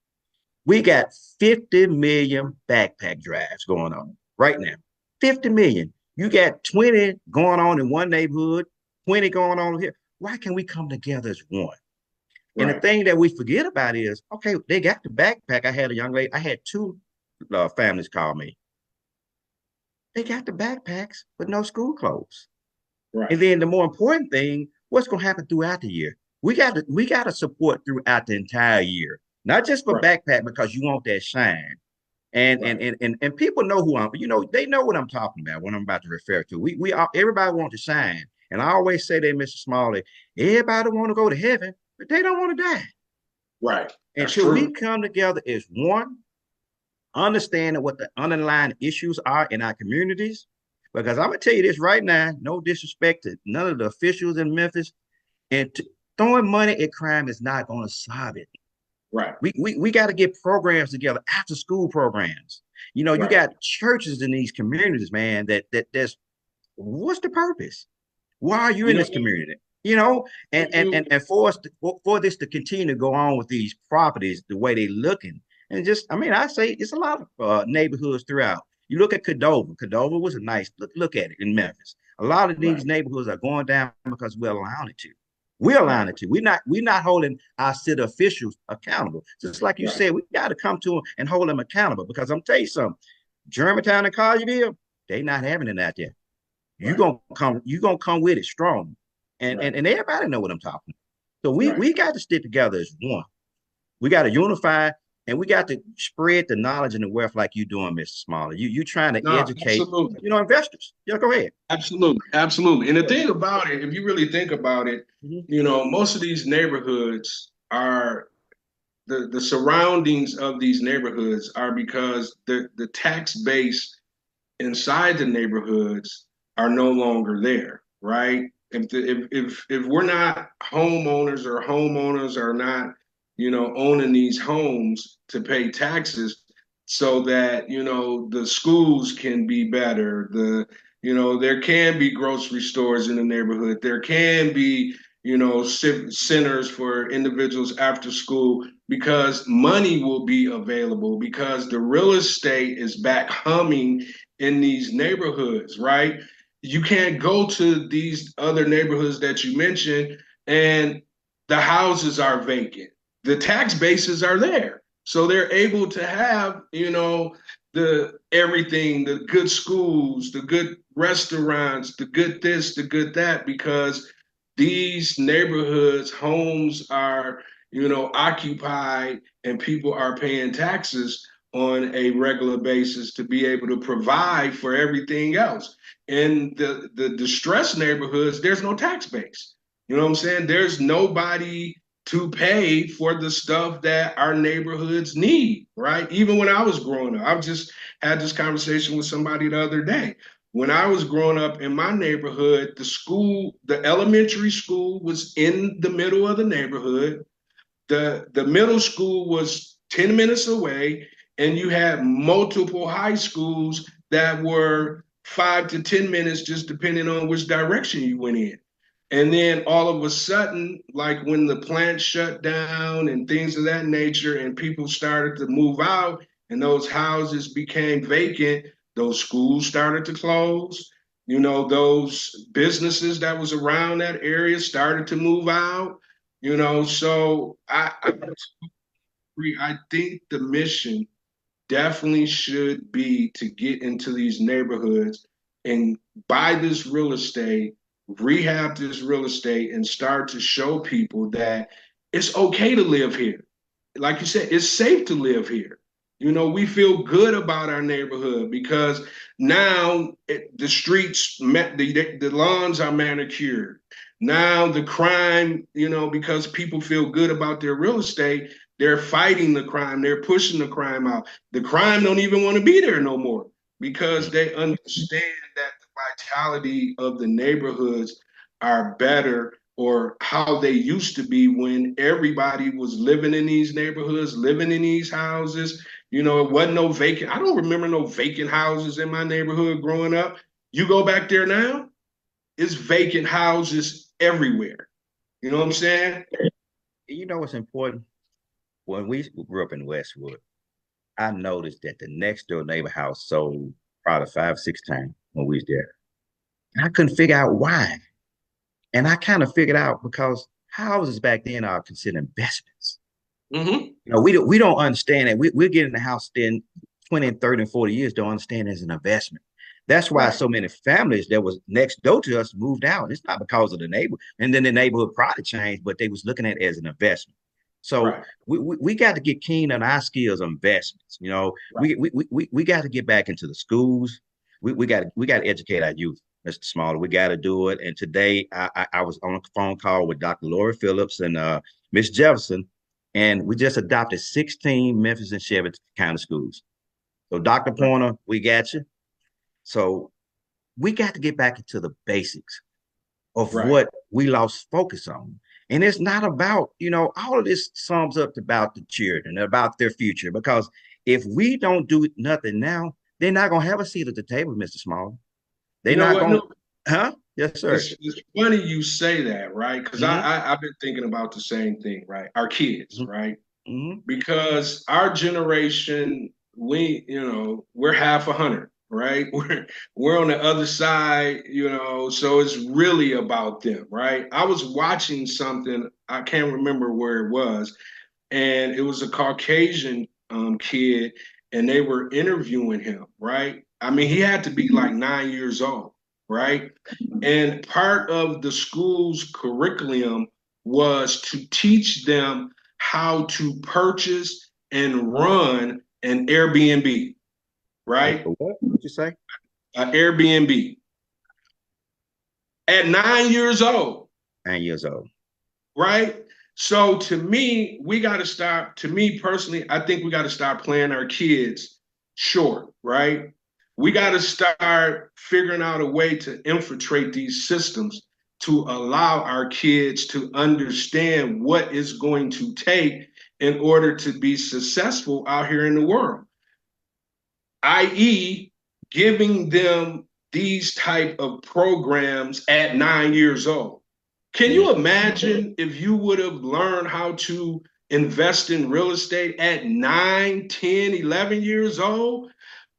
Speaker 1: We got 50 million backpack drives going on right now. 50 million. You got 20 going on in one neighborhood, 20 going on here. Why can't we come together as one? And the
Speaker 2: right,
Speaker 1: thing that we forget about is, okay, they got the backpack. I had a young lady, I had two families call me. They got the backpacks, but no school clothes. And
Speaker 2: right,
Speaker 1: then the more important thing, what's going to happen throughout the year? We got to support throughout the entire year, not just for
Speaker 2: right,
Speaker 1: backpack because you want that shine. And and
Speaker 2: right,
Speaker 1: and and, and people know who I'm. They know what I'm talking about. What I'm about to refer to. We all, everybody wants to shine, and I always say that, Mr. Smalley. Everybody want to go to heaven, but they don't want to die.
Speaker 2: right. That's
Speaker 1: Until we
Speaker 2: true.
Speaker 1: come together as one, understanding what the underlying issues are in our communities. Because I'm gonna tell you this right now, no disrespect to none of the officials in Memphis, and throwing money at crime is not going to solve it.
Speaker 2: Right,
Speaker 1: We got to get programs together, after school programs. You
Speaker 2: right.
Speaker 1: got churches in these communities, man. That's what's the purpose? Why are you
Speaker 2: You
Speaker 1: in
Speaker 2: know,
Speaker 1: this community? You know, and and
Speaker 2: you
Speaker 1: and, and for us for this to continue to go on with these properties the way they looking, and just I mean, I say it's a lot of neighborhoods throughout. You look at Cadova. Cadova was a nice look at it in Memphis. A lot of these
Speaker 2: right,
Speaker 1: neighborhoods are going down because we're allowing it to. We're allowing
Speaker 2: right,
Speaker 1: it to. We're not holding our city officials accountable. Just like you
Speaker 2: right,
Speaker 1: said, we got to come to them and hold them accountable. Because I'm telling you something, Germantown and Collierville, they not having it out there.
Speaker 2: right,
Speaker 1: You gonna come with it strong, and
Speaker 2: right,
Speaker 1: and, and everybody know what I'm talking about. So we
Speaker 2: right.
Speaker 1: we got to stick together as one. We got to unify, and we got to spread the knowledge and the wealth like you doing, Mr. Smalley. You trying to
Speaker 2: No,
Speaker 1: educate,
Speaker 2: absolutely.
Speaker 1: investors. Yeah, go ahead.
Speaker 2: Absolutely, absolutely. And the
Speaker 1: Yeah.
Speaker 2: thing about it, if you really think about it,
Speaker 1: Mhm.
Speaker 2: most of these neighborhoods are the surroundings of these neighborhoods are because the tax base inside the neighborhoods are no longer there, right? If we're not homeowners or homeowners are not, owning these homes to pay taxes so that, the schools can be better, there can be grocery stores in the neighborhood, there can be, centers for individuals after school because money will be available because the real estate is back humming in these neighborhoods, right? You can't go to these other neighborhoods that you mentioned and the houses are vacant. The tax bases are there. So they're able to have, the everything, the good schools, the good restaurants, the good this, the good that, because these neighborhoods, homes are, occupied and people are paying taxes on a regular basis to be able to provide for everything else. In the distressed neighborhoods, there's no tax base. You know what I'm saying? There's nobody to pay for the stuff that our neighborhoods need, right? Even when I was growing up, I'm just had this conversation with somebody the other day. When I was growing up in my neighborhood, the elementary school was in the middle of the neighborhood. The middle school was 10 minutes away, and you had multiple high schools that were 5 to 10 minutes, just depending on which direction you went in. And then all of a sudden, like when the plant shut down and things of that nature, and people started to move out and those houses became vacant, those schools started to close. Those businesses that was around that area started to move out. So I agree. I think the mission definitely should be to get into these neighborhoods and buy this real estate, rehab this real estate, and start to show people that it's okay to live here. Like you said, it's safe to live here. We feel good about our neighborhood because now the streets, the lawns are manicured. Now the crime, because people feel good about their real estate, they're fighting the crime. They're pushing the crime out. The crime don't even want to be there no more because they understand that the vitality of the neighborhoods are better or how they used to be when everybody was living in these neighborhoods, living in these houses. It wasn't no vacant. I don't remember no vacant houses in my neighborhood growing up. You go back there now, it's vacant houses everywhere. You know what I'm saying?
Speaker 1: You know what's important? When we grew up in Westwood, I noticed that the next door neighbor house sold probably 5, 6 times when we was there. And I couldn't figure out why. And I kind of figured out because houses back then are considered investments.
Speaker 2: Mm-hmm.
Speaker 1: We don't understand that. We're getting the house then 20 and 30 and 40 years, don't understand it as an investment. That's why
Speaker 2: Right.
Speaker 1: so many families that was next door to us moved out. It's not because of the neighbor, and then the neighborhood probably changed, but they was looking at it as an investment. So
Speaker 2: Right.
Speaker 1: we got to get keen on our skills of investments.
Speaker 2: Right.
Speaker 1: We got to get back into the schools. We got to educate our youth, Mr. Smalley. We got to do it. And today I was on a phone call with Dr. Lori Phillips and Miss Jefferson, and we just adopted 16 Memphis and Chevy County schools. So Dr.
Speaker 2: Right.
Speaker 1: Pointer, we got you. So we got to get back into the basics of
Speaker 2: Right.
Speaker 1: what we lost focus on. And it's not about, all of this sums up about the children, about their future. Because if we don't do nothing now, they're not going to have a seat at the table, Mr. Small. They're
Speaker 2: You know
Speaker 1: not
Speaker 2: what?
Speaker 1: going
Speaker 2: No,
Speaker 1: to, huh? Yes, sir.
Speaker 2: it's funny you say that, right? Because
Speaker 1: Mm-hmm,
Speaker 2: I've been thinking about the same thing, right? Our kids, right?
Speaker 1: mm-hmm,
Speaker 2: Because our generation, we're half a hundred, right? We're on the other side, so it's really about them, right? I was watching something, I can't remember where it was, and it was a Caucasian kid, and they were interviewing him, right? I mean, he had to be like 9 years old, right? And part of the school's curriculum was to teach them how to purchase and run an Airbnb, right?
Speaker 1: what? What you say?
Speaker 2: An Airbnb at 9 years old.
Speaker 1: 9 years old.
Speaker 2: Right? So to me, we got to stop. To me personally, I think we got to start playing our kids short, right? We got to start figuring out a way to infiltrate these systems to allow our kids to understand what is going to take in order to be successful out here in the world, i.e., giving them these type of programs at 9 years old. Can
Speaker 1: Mm-hmm.
Speaker 2: you imagine if you would have learned how to invest in real estate at 9, 10, 11 years old?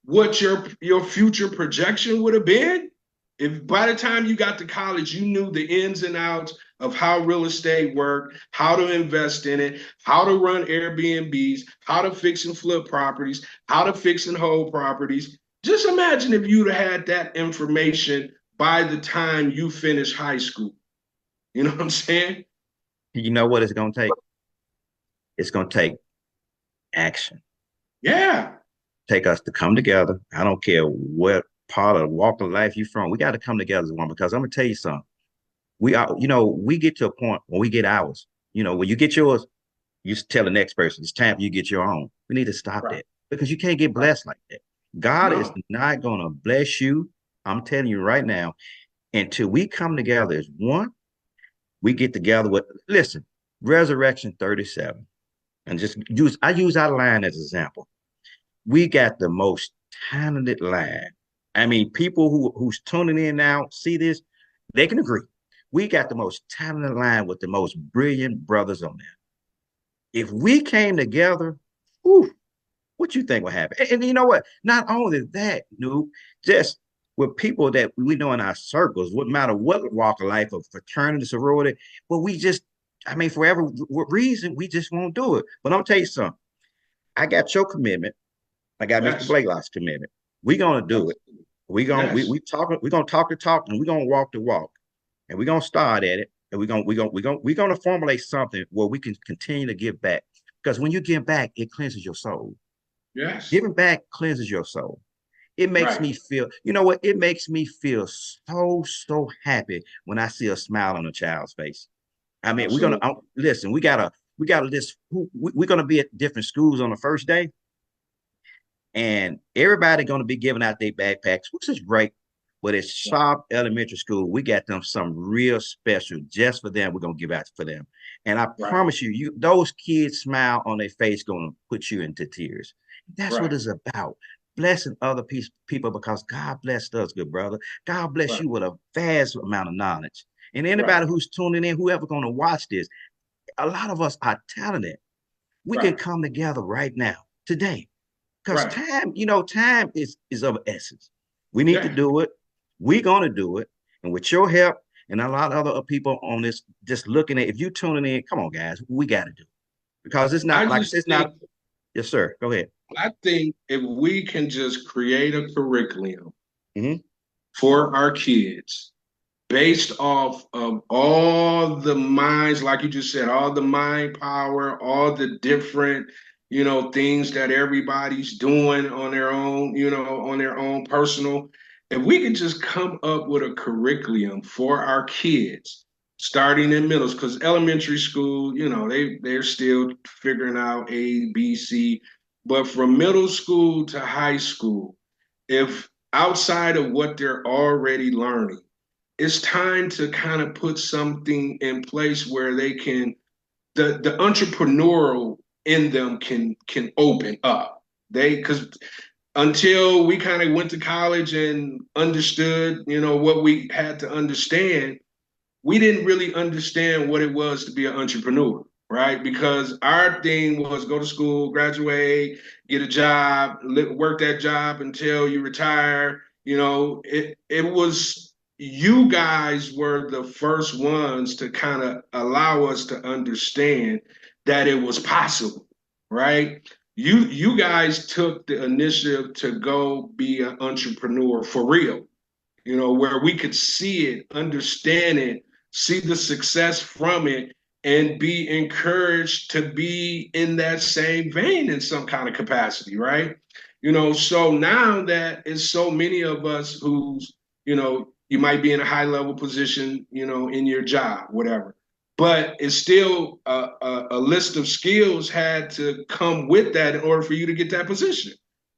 Speaker 2: What your future projection would have been? If by the time you got to college, you knew the ins and outs of how real estate worked, how to invest in it, how to run Airbnbs, how to fix and flip properties, how to fix and hold properties. Just imagine if you'd have had that information by the time you finish high school. You know what I'm saying?
Speaker 1: You know what it's going to take? It's going to take action.
Speaker 2: Yeah.
Speaker 1: Take us to come together. I don't care what part of walk of life you're from. We got to come together as one because I'm going to tell you something. We get to a point when we get ours. When you get yours, you tell the next person it's time for you to get your own. We need to stop
Speaker 2: Right.
Speaker 1: that because you can't get
Speaker 2: Right.
Speaker 1: blessed like that. God is
Speaker 2: No.
Speaker 1: not going to bless you. I'm telling you right now, until we come together as one, we get together with, listen, Resurrection 37. And I use our line as an example. We got the most talented line. I mean, people who's tuning in now see this, they can agree. We got the most talented line with the most brilliant brothers on there. If we came together, whew, what you think would happen? And you know what? Not only that, Noob, just with people that we know in our circles, what matter what walk of life, of fraternity, sorority, but we just, I mean, for every reason, we just won't do it. But I'll tell you something. I got your commitment. I got Mr.
Speaker 2: Yes.
Speaker 1: Blakelock's commitment. We're gonna do it.
Speaker 2: Yes.
Speaker 1: We're gonna talk the talk and we're gonna walk the walk. And we're gonna start at it. And we're gonna formulate something where we can continue to give back. Because when you give back, it cleanses your soul.
Speaker 2: Yes.
Speaker 1: Giving back cleanses your soul. It makes
Speaker 2: Right.
Speaker 1: me feel, you know what? It makes me feel so happy when I see a smile on a child's face. I mean,
Speaker 2: Absolutely.
Speaker 1: listen. We gotta list. We're gonna be at different schools on the first day, and everybody going to be giving out their backpacks, which is great. But at Sharp Elementary School, we got them some real special just for them. We're gonna give out for them, and I
Speaker 2: Right.
Speaker 1: promise you, those kids' smile on their face going to put you into tears. That's what
Speaker 2: Right.
Speaker 1: it's about. Blessing other people because God blessed us, good brother. God bless
Speaker 2: Right.
Speaker 1: you with a vast amount of knowledge. And
Speaker 2: Right.
Speaker 1: anybody who's tuning in, whoever going to watch this, a lot of us are talented. We can
Speaker 2: Right.
Speaker 1: come together right now, today, because
Speaker 2: Right.
Speaker 1: time is of essence. We need to
Speaker 2: Yeah.
Speaker 1: do it. We're gonna do it, and with your help and a lot of other people on this, just looking at, if you tuning in, come on, guys, we got to do it because it's
Speaker 2: I
Speaker 1: not like I said,
Speaker 2: just
Speaker 1: it's not.
Speaker 2: think
Speaker 1: Yes, sir. Go ahead.
Speaker 2: I think if we can just create a curriculum
Speaker 1: Mm-hmm.
Speaker 2: for our kids based off of all the minds, like you just said, all the mind power, all the different, things that everybody's doing on their own, on their own personal. If we could just come up with a curriculum for our kids, starting in middle, because elementary school, they're still figuring out A, B, C, but from middle school to high school, if outside of what they're already learning, it's time to kind of put something in place where they can the entrepreneurial in them can open up. They because until we kind of went to college and understood, what we had to understand, we didn't really understand what it was to be an entrepreneur, right? Because our thing was go to school, graduate, get a job, work that job until you retire. It was you guys were the first ones to kind of allow us to understand that it was possible, right? You guys took the initiative to go be an entrepreneur for real, where we could see it, understand it, see the success from it, and be encouraged to be in that same vein in some kind of capacity, right? So now that it's so many of us who's, you might be in a high level position, in your job, whatever. But it's still a list of skills had to come with that in order for you to get that position.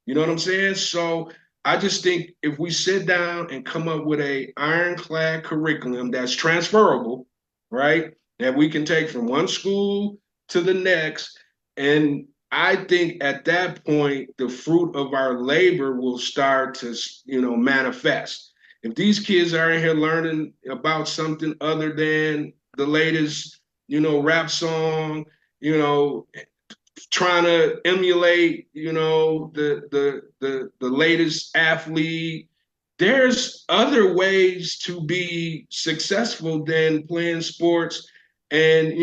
Speaker 2: You know what I'm saying? So I just think if we sit down and come up with a ironclad curriculum that's transferable, right, that we can take from one school to the next, and I think at that point the fruit of our labor will start to, manifest. If these kids are in here learning about something other than the latest, rap song, you know, trying to emulate, the latest athlete. There's other ways to be successful than playing sports and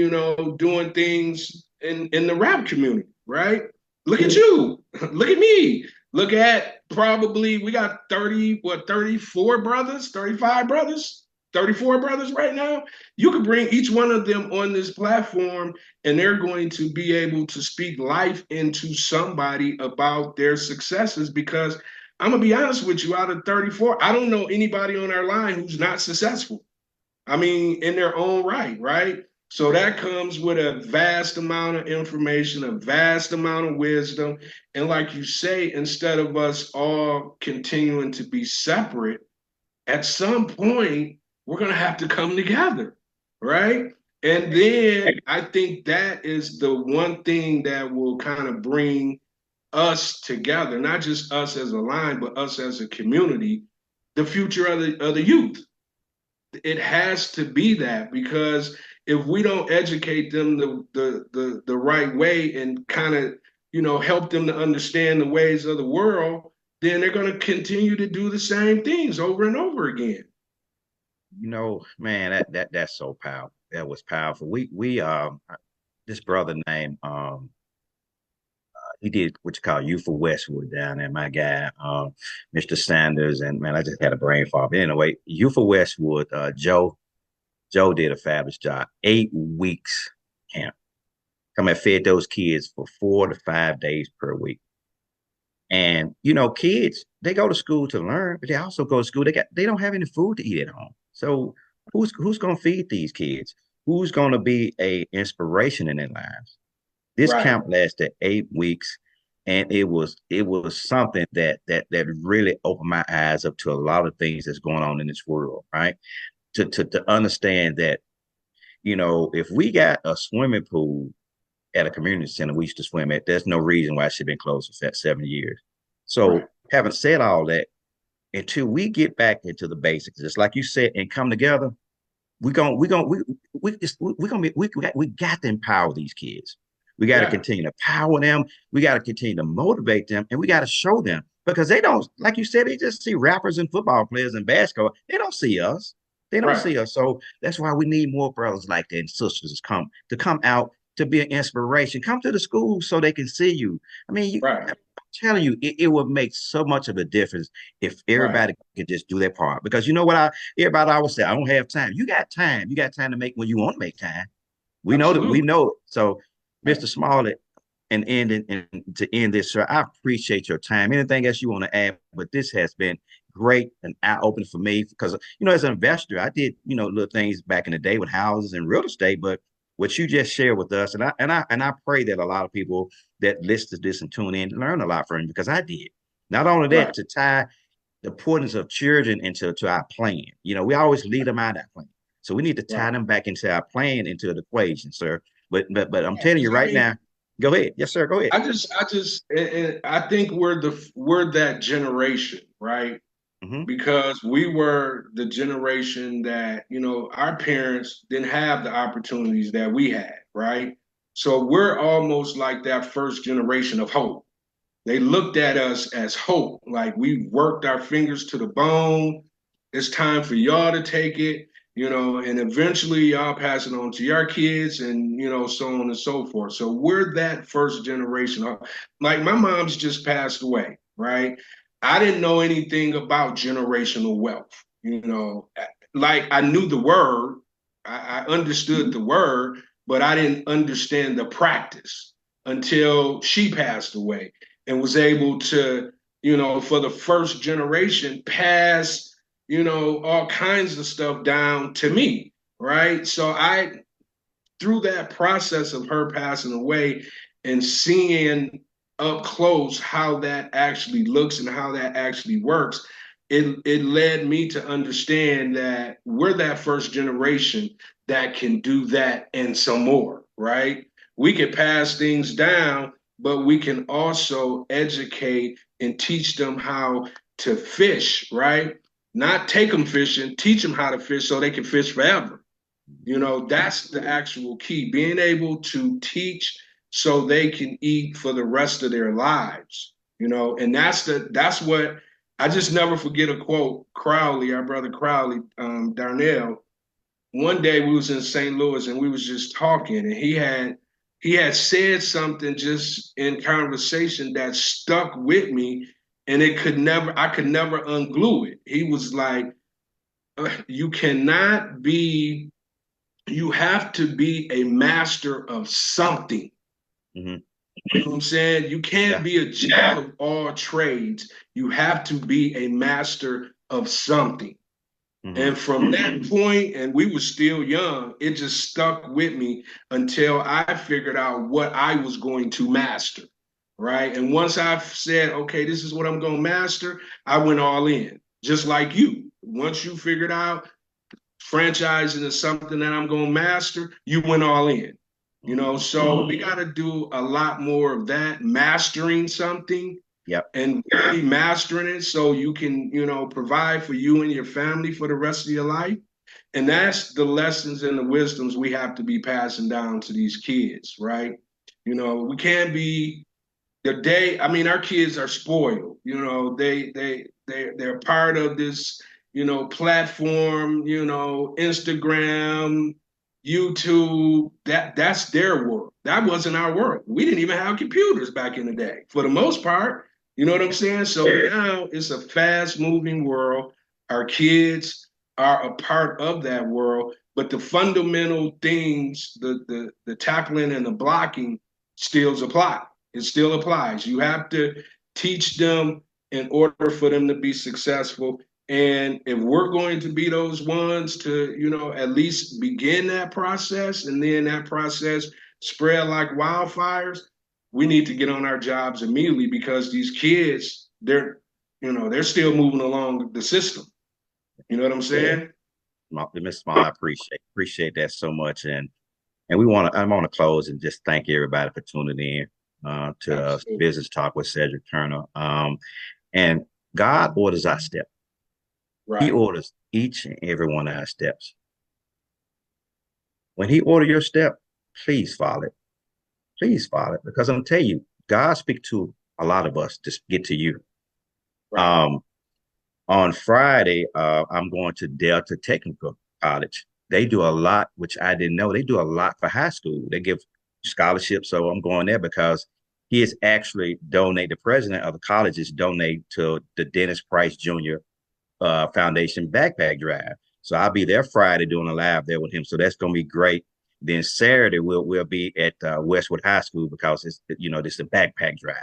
Speaker 2: doing things in the rap community, right? Look at you, look at me, look at probably we got 30, what, 34 brothers, 35 brothers, 34 brothers right now. You could bring each one of them on this platform and they're going to be able to speak life into somebody about their successes because I'm gonna be honest with you, out of 34, I don't know anybody on our line who's not successful. I mean, in their own right, right? So that comes with a vast amount of information, a vast amount of wisdom. And like you say, instead of us all continuing to be separate, at some point, we're going to have to come together, right? And then I think that is the one thing that will kind of bring us together, not just us as a line, but us as a community, the future of the youth. It has to be that because if we don't educate them the right way and kind of help them to understand the ways of the world, then they're going to continue to do the same things over and over again.
Speaker 1: Man, that's so powerful. That was powerful. We this brother named he did what you call Youth for Westwood down there. My guy, Mr. Sanders, and man, I just had a brain fog. But anyway, Youth for Westwood, Joe did a fabulous job. 8 weeks camp. Come and fed those kids for 4 to 5 days per week. And kids, they go to school to learn, but they also go to school. They don't have any food to eat at home. So who's gonna feed these kids? Who's gonna be a inspiration in their lives? This
Speaker 2: Right,
Speaker 1: camp lasted 8 weeks, and it was something that really opened my eyes up to a lot of things that's going on in this world, right? To understand that, if we got a swimming pool at a community center we used to swim at, there's no reason why it should have been closed for 7 years.
Speaker 2: right,
Speaker 1: So having said all that, until we get back into the basics, just like you said, and come together, we got to empower these kids. We got to
Speaker 2: yeah,
Speaker 1: continue to power them. We got to continue to motivate them, and we got to show them because they don't, like you said, they just see rappers and football players and basketball. They don't see us. They don't
Speaker 2: right,
Speaker 1: see us. So that's why we need more brothers like that and sisters to come out to be an inspiration. Come to the school so they can see you. I mean,
Speaker 2: right,
Speaker 1: I'm telling you, it would make so much of a difference if
Speaker 2: right.
Speaker 1: everybody could just do their part. Because you know what everybody always say, I don't have time. You got time. You got time to make when you want to make time. We know that we
Speaker 2: Absolutely.
Speaker 1: know it. So, Mr. Smalley, and to end this, sir, I appreciate your time. Anything else you want to add? But this has been great and eye-opening for me because as an investor, I did little things back in the day with houses and real estate, but what you just shared with us, and I pray that a lot of people that listen to this and tune in learn a lot from you because I did. Not only that,
Speaker 2: Right,
Speaker 1: to tie the importance of children into our plan. We always lead them out of that plan. So we need to tie
Speaker 2: right.
Speaker 1: them back into our plan, into the equation, sir. But I'm
Speaker 2: Yeah,
Speaker 1: telling you
Speaker 2: because I
Speaker 1: right
Speaker 2: mean,
Speaker 1: now, go ahead. Yes, sir. Go ahead.
Speaker 2: and I think we're that generation, right?
Speaker 1: Mm-hmm.
Speaker 2: Because we were the generation that, our parents didn't have the opportunities that we had, right? So we're almost like that first generation of hope. They looked at us as hope, like we worked our fingers to the bone. It's time for y'all to take it, and eventually y'all pass it on to your kids and, so on and so forth. So we're that first generation. Like my mom's just passed away, right? I didn't know anything about generational wealth, like I knew the word, I understood the word, but I didn't understand the practice until she passed away and was able to, for the first generation, pass, all kinds of stuff down to me, right? So through that process of her passing away and seeing up close how that actually looks and how that actually works, it led me to understand that we're that first generation that can do that and some more, right? We can pass things down, but we can also educate and teach them how to fish, right? Not take them fishing, teach them how to fish so they can fish forever. That's the actual key, being able to teach so they can eat for the rest of their lives, and that's what I just never forget a quote. Crowley, our brother Crowley, Darnell, one day we was in St. Louis and we was just talking and he had said something just in conversation that stuck with me and I could never unglue it. He was like, you cannot be you have to be a master of something.
Speaker 1: Mm-hmm.
Speaker 2: You know what I'm saying? You can't
Speaker 1: Yeah.
Speaker 2: be a jack of all trades. You have to be a master of something.
Speaker 1: Hmm.
Speaker 2: And from that point, and we were still young, it just stuck with me until I figured out what I was going to master. Right. And once I said, okay, this is what I'm going to master, I went all in, just like you. Once you figured out franchising is something that I'm going to master, you went all in.
Speaker 1: Hmm.
Speaker 2: So we got to do a lot more of that, mastering something
Speaker 1: Yep.
Speaker 2: and really mastering it so you can, provide for you and your family for the rest of your life. And that's the lessons and the wisdoms we have to be passing down to these kids, right? We can't be the day. I mean, our kids are spoiled. They're part of this, platform. Instagram, YouTube. That's their world. That wasn't our world. We didn't even have computers back in the day, for the most part. You know what I'm saying? So now it's a fast moving world. Our kids are a part of that world, but the fundamental things, the tackling and the blocking, still apply. It still applies. You have to teach them in order for them to be successful. And if we're going to be those ones to, at least begin that process and then that process spread like wildfires, we need to get on our jobs immediately because these kids, they're still moving along the system. You know what I'm saying?
Speaker 1: Miss Small, I appreciate that so much, and I'm on to close and just thank everybody for tuning in to
Speaker 2: Absolutely.
Speaker 1: Business Talk with Cedric Turner. And God orders our steps. He
Speaker 2: Right.
Speaker 1: orders each and every one of our steps. When He orders your step, please follow it. Please follow it, because I'm gonna tell you, God speaks to a lot of us to get to you.
Speaker 2: Right.
Speaker 1: Um, on Friday, I'm going to Delta Technical College. They do a lot, which I didn't know. They do a lot for high school. They give scholarships, so I'm going there because he is actually donate. The president of the college is donate to the Dennis Price Jr. Foundation backpack drive. So I'll be there Friday doing a live there with him. So that's going to be great. Then Saturday we'll be at Westwood High School because it's this is a backpack drive.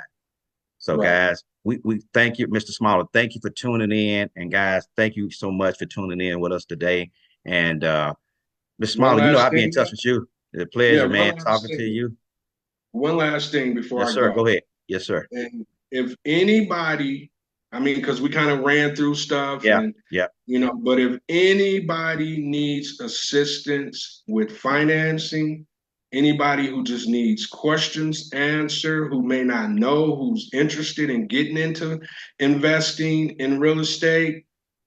Speaker 1: So
Speaker 2: Right.
Speaker 1: guys, we thank you, Mr. Smaller. Thank you for tuning in, and guys, thank you so much for tuning in with us today. And Mr.
Speaker 2: One
Speaker 1: Smaller,
Speaker 2: last
Speaker 1: I'll be in
Speaker 2: thing.
Speaker 1: touch with you. It's a
Speaker 2: Yeah,
Speaker 1: pleasure, man,
Speaker 2: one last
Speaker 1: talking to
Speaker 2: thing.
Speaker 1: you.
Speaker 2: One last thing before
Speaker 1: Yes,
Speaker 2: I
Speaker 1: sir. Go
Speaker 2: go.
Speaker 1: ahead. Yes, sir.
Speaker 2: And if anybody, I mean, because we kind of ran through stuff
Speaker 1: Yeah,
Speaker 2: and,
Speaker 1: yeah.
Speaker 2: but if anybody needs assistance with financing, anybody who just needs questions answered, who may not know, who's interested in getting into investing in real estate,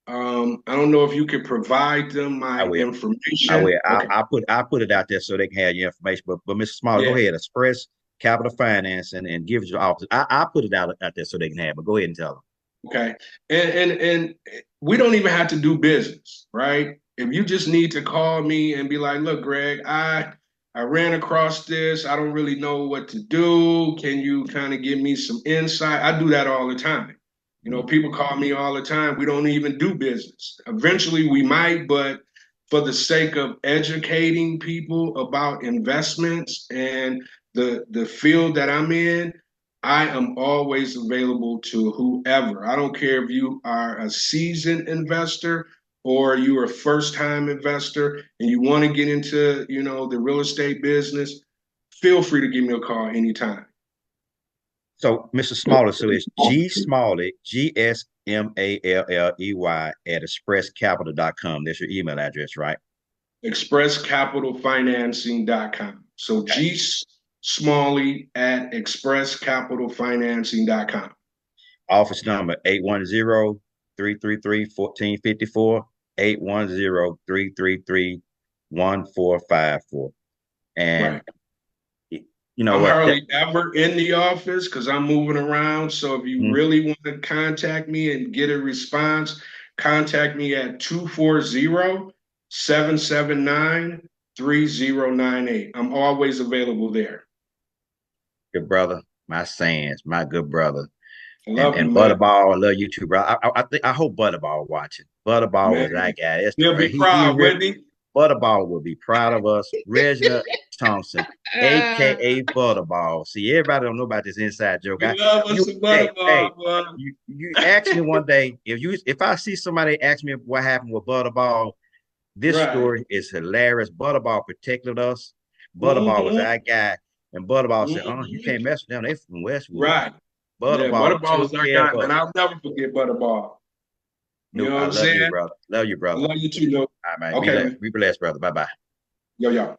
Speaker 2: I don't know if you could provide them
Speaker 1: I
Speaker 2: my
Speaker 1: will. I
Speaker 2: information.
Speaker 1: will.
Speaker 2: Okay.
Speaker 1: I put it out there so they can have your information. But Mr. Smaller, go
Speaker 2: Yeah.
Speaker 1: ahead. Express Capital Finance and give your office. I put it out there so they can have it. But go ahead and tell them.
Speaker 2: Okay. And we don't even have to do business, right? If you just need to call me and be like, look, Greg, I ran across this. I don't really know what to do. Can you kind of give me some insight? I do that all the time. People call me all the time. We don't even do business. Eventually we might, but for the sake of educating people about investments and the field that I'm in, I am always available to whoever. I don't care if you are a seasoned investor or you're a first-time investor and you want to get into, the real estate business. Feel free to give me a call anytime.
Speaker 1: So, Mr. Smaller, so it's G Smalley, GSMALLEY at expresscapital.com. That's your email address, right?
Speaker 2: expresscapitalfinancing.com. So
Speaker 1: Okay.
Speaker 2: G Smalley at expresscapitalfinancing.com.
Speaker 1: Office number 810-333-1454, 810-333-1454. And
Speaker 2: Right.
Speaker 1: you know
Speaker 2: I'm
Speaker 1: what?
Speaker 2: hardly ever in the office because I'm moving around. So if you
Speaker 1: Mhm.
Speaker 2: really want to contact me and get a response, contact me at 240-779-3098. I'm always available there.
Speaker 1: Good brother, my Sands, my good brother.
Speaker 2: I
Speaker 1: And
Speaker 2: love you,
Speaker 1: and
Speaker 2: man.
Speaker 1: Butterball, I love you too, bro. I hope Butterball watching. Butterball
Speaker 2: Man,
Speaker 1: was that guy. It's the
Speaker 2: he'll be
Speaker 1: he
Speaker 2: proud,
Speaker 1: really
Speaker 2: wouldn't he?
Speaker 1: Butterball will be proud of us. Regina, Thompson,
Speaker 2: Ah,
Speaker 1: aka Butterball. See, everybody don't know about this inside joke.
Speaker 2: we love us some
Speaker 1: Hey,
Speaker 2: Butterball, boy.
Speaker 1: you ask me one day if I see somebody ask me what happened with Butterball. This
Speaker 2: Right.
Speaker 1: story is hilarious. Butterball protected us. Butterball was
Speaker 2: Mm-hmm.
Speaker 1: our guy, and Butterball said, "Oh, you
Speaker 2: Mm-hmm.
Speaker 1: can't mess with them. They from Westwood."
Speaker 2: Right. Yeah,
Speaker 1: Butterball
Speaker 2: Butterball
Speaker 1: took
Speaker 2: was our
Speaker 1: care
Speaker 2: guy,
Speaker 1: of
Speaker 2: man.
Speaker 1: us.
Speaker 2: I'll never forget Butterball. You
Speaker 1: Nope,
Speaker 2: know what
Speaker 1: I
Speaker 2: I'm
Speaker 1: love you,
Speaker 2: saying?
Speaker 1: brother. Love you,
Speaker 2: I
Speaker 1: brother.
Speaker 2: love you too, though.
Speaker 1: All right, man.
Speaker 2: Okay, man.
Speaker 1: Be blessed, brother. Bye bye.
Speaker 2: Yo, yo.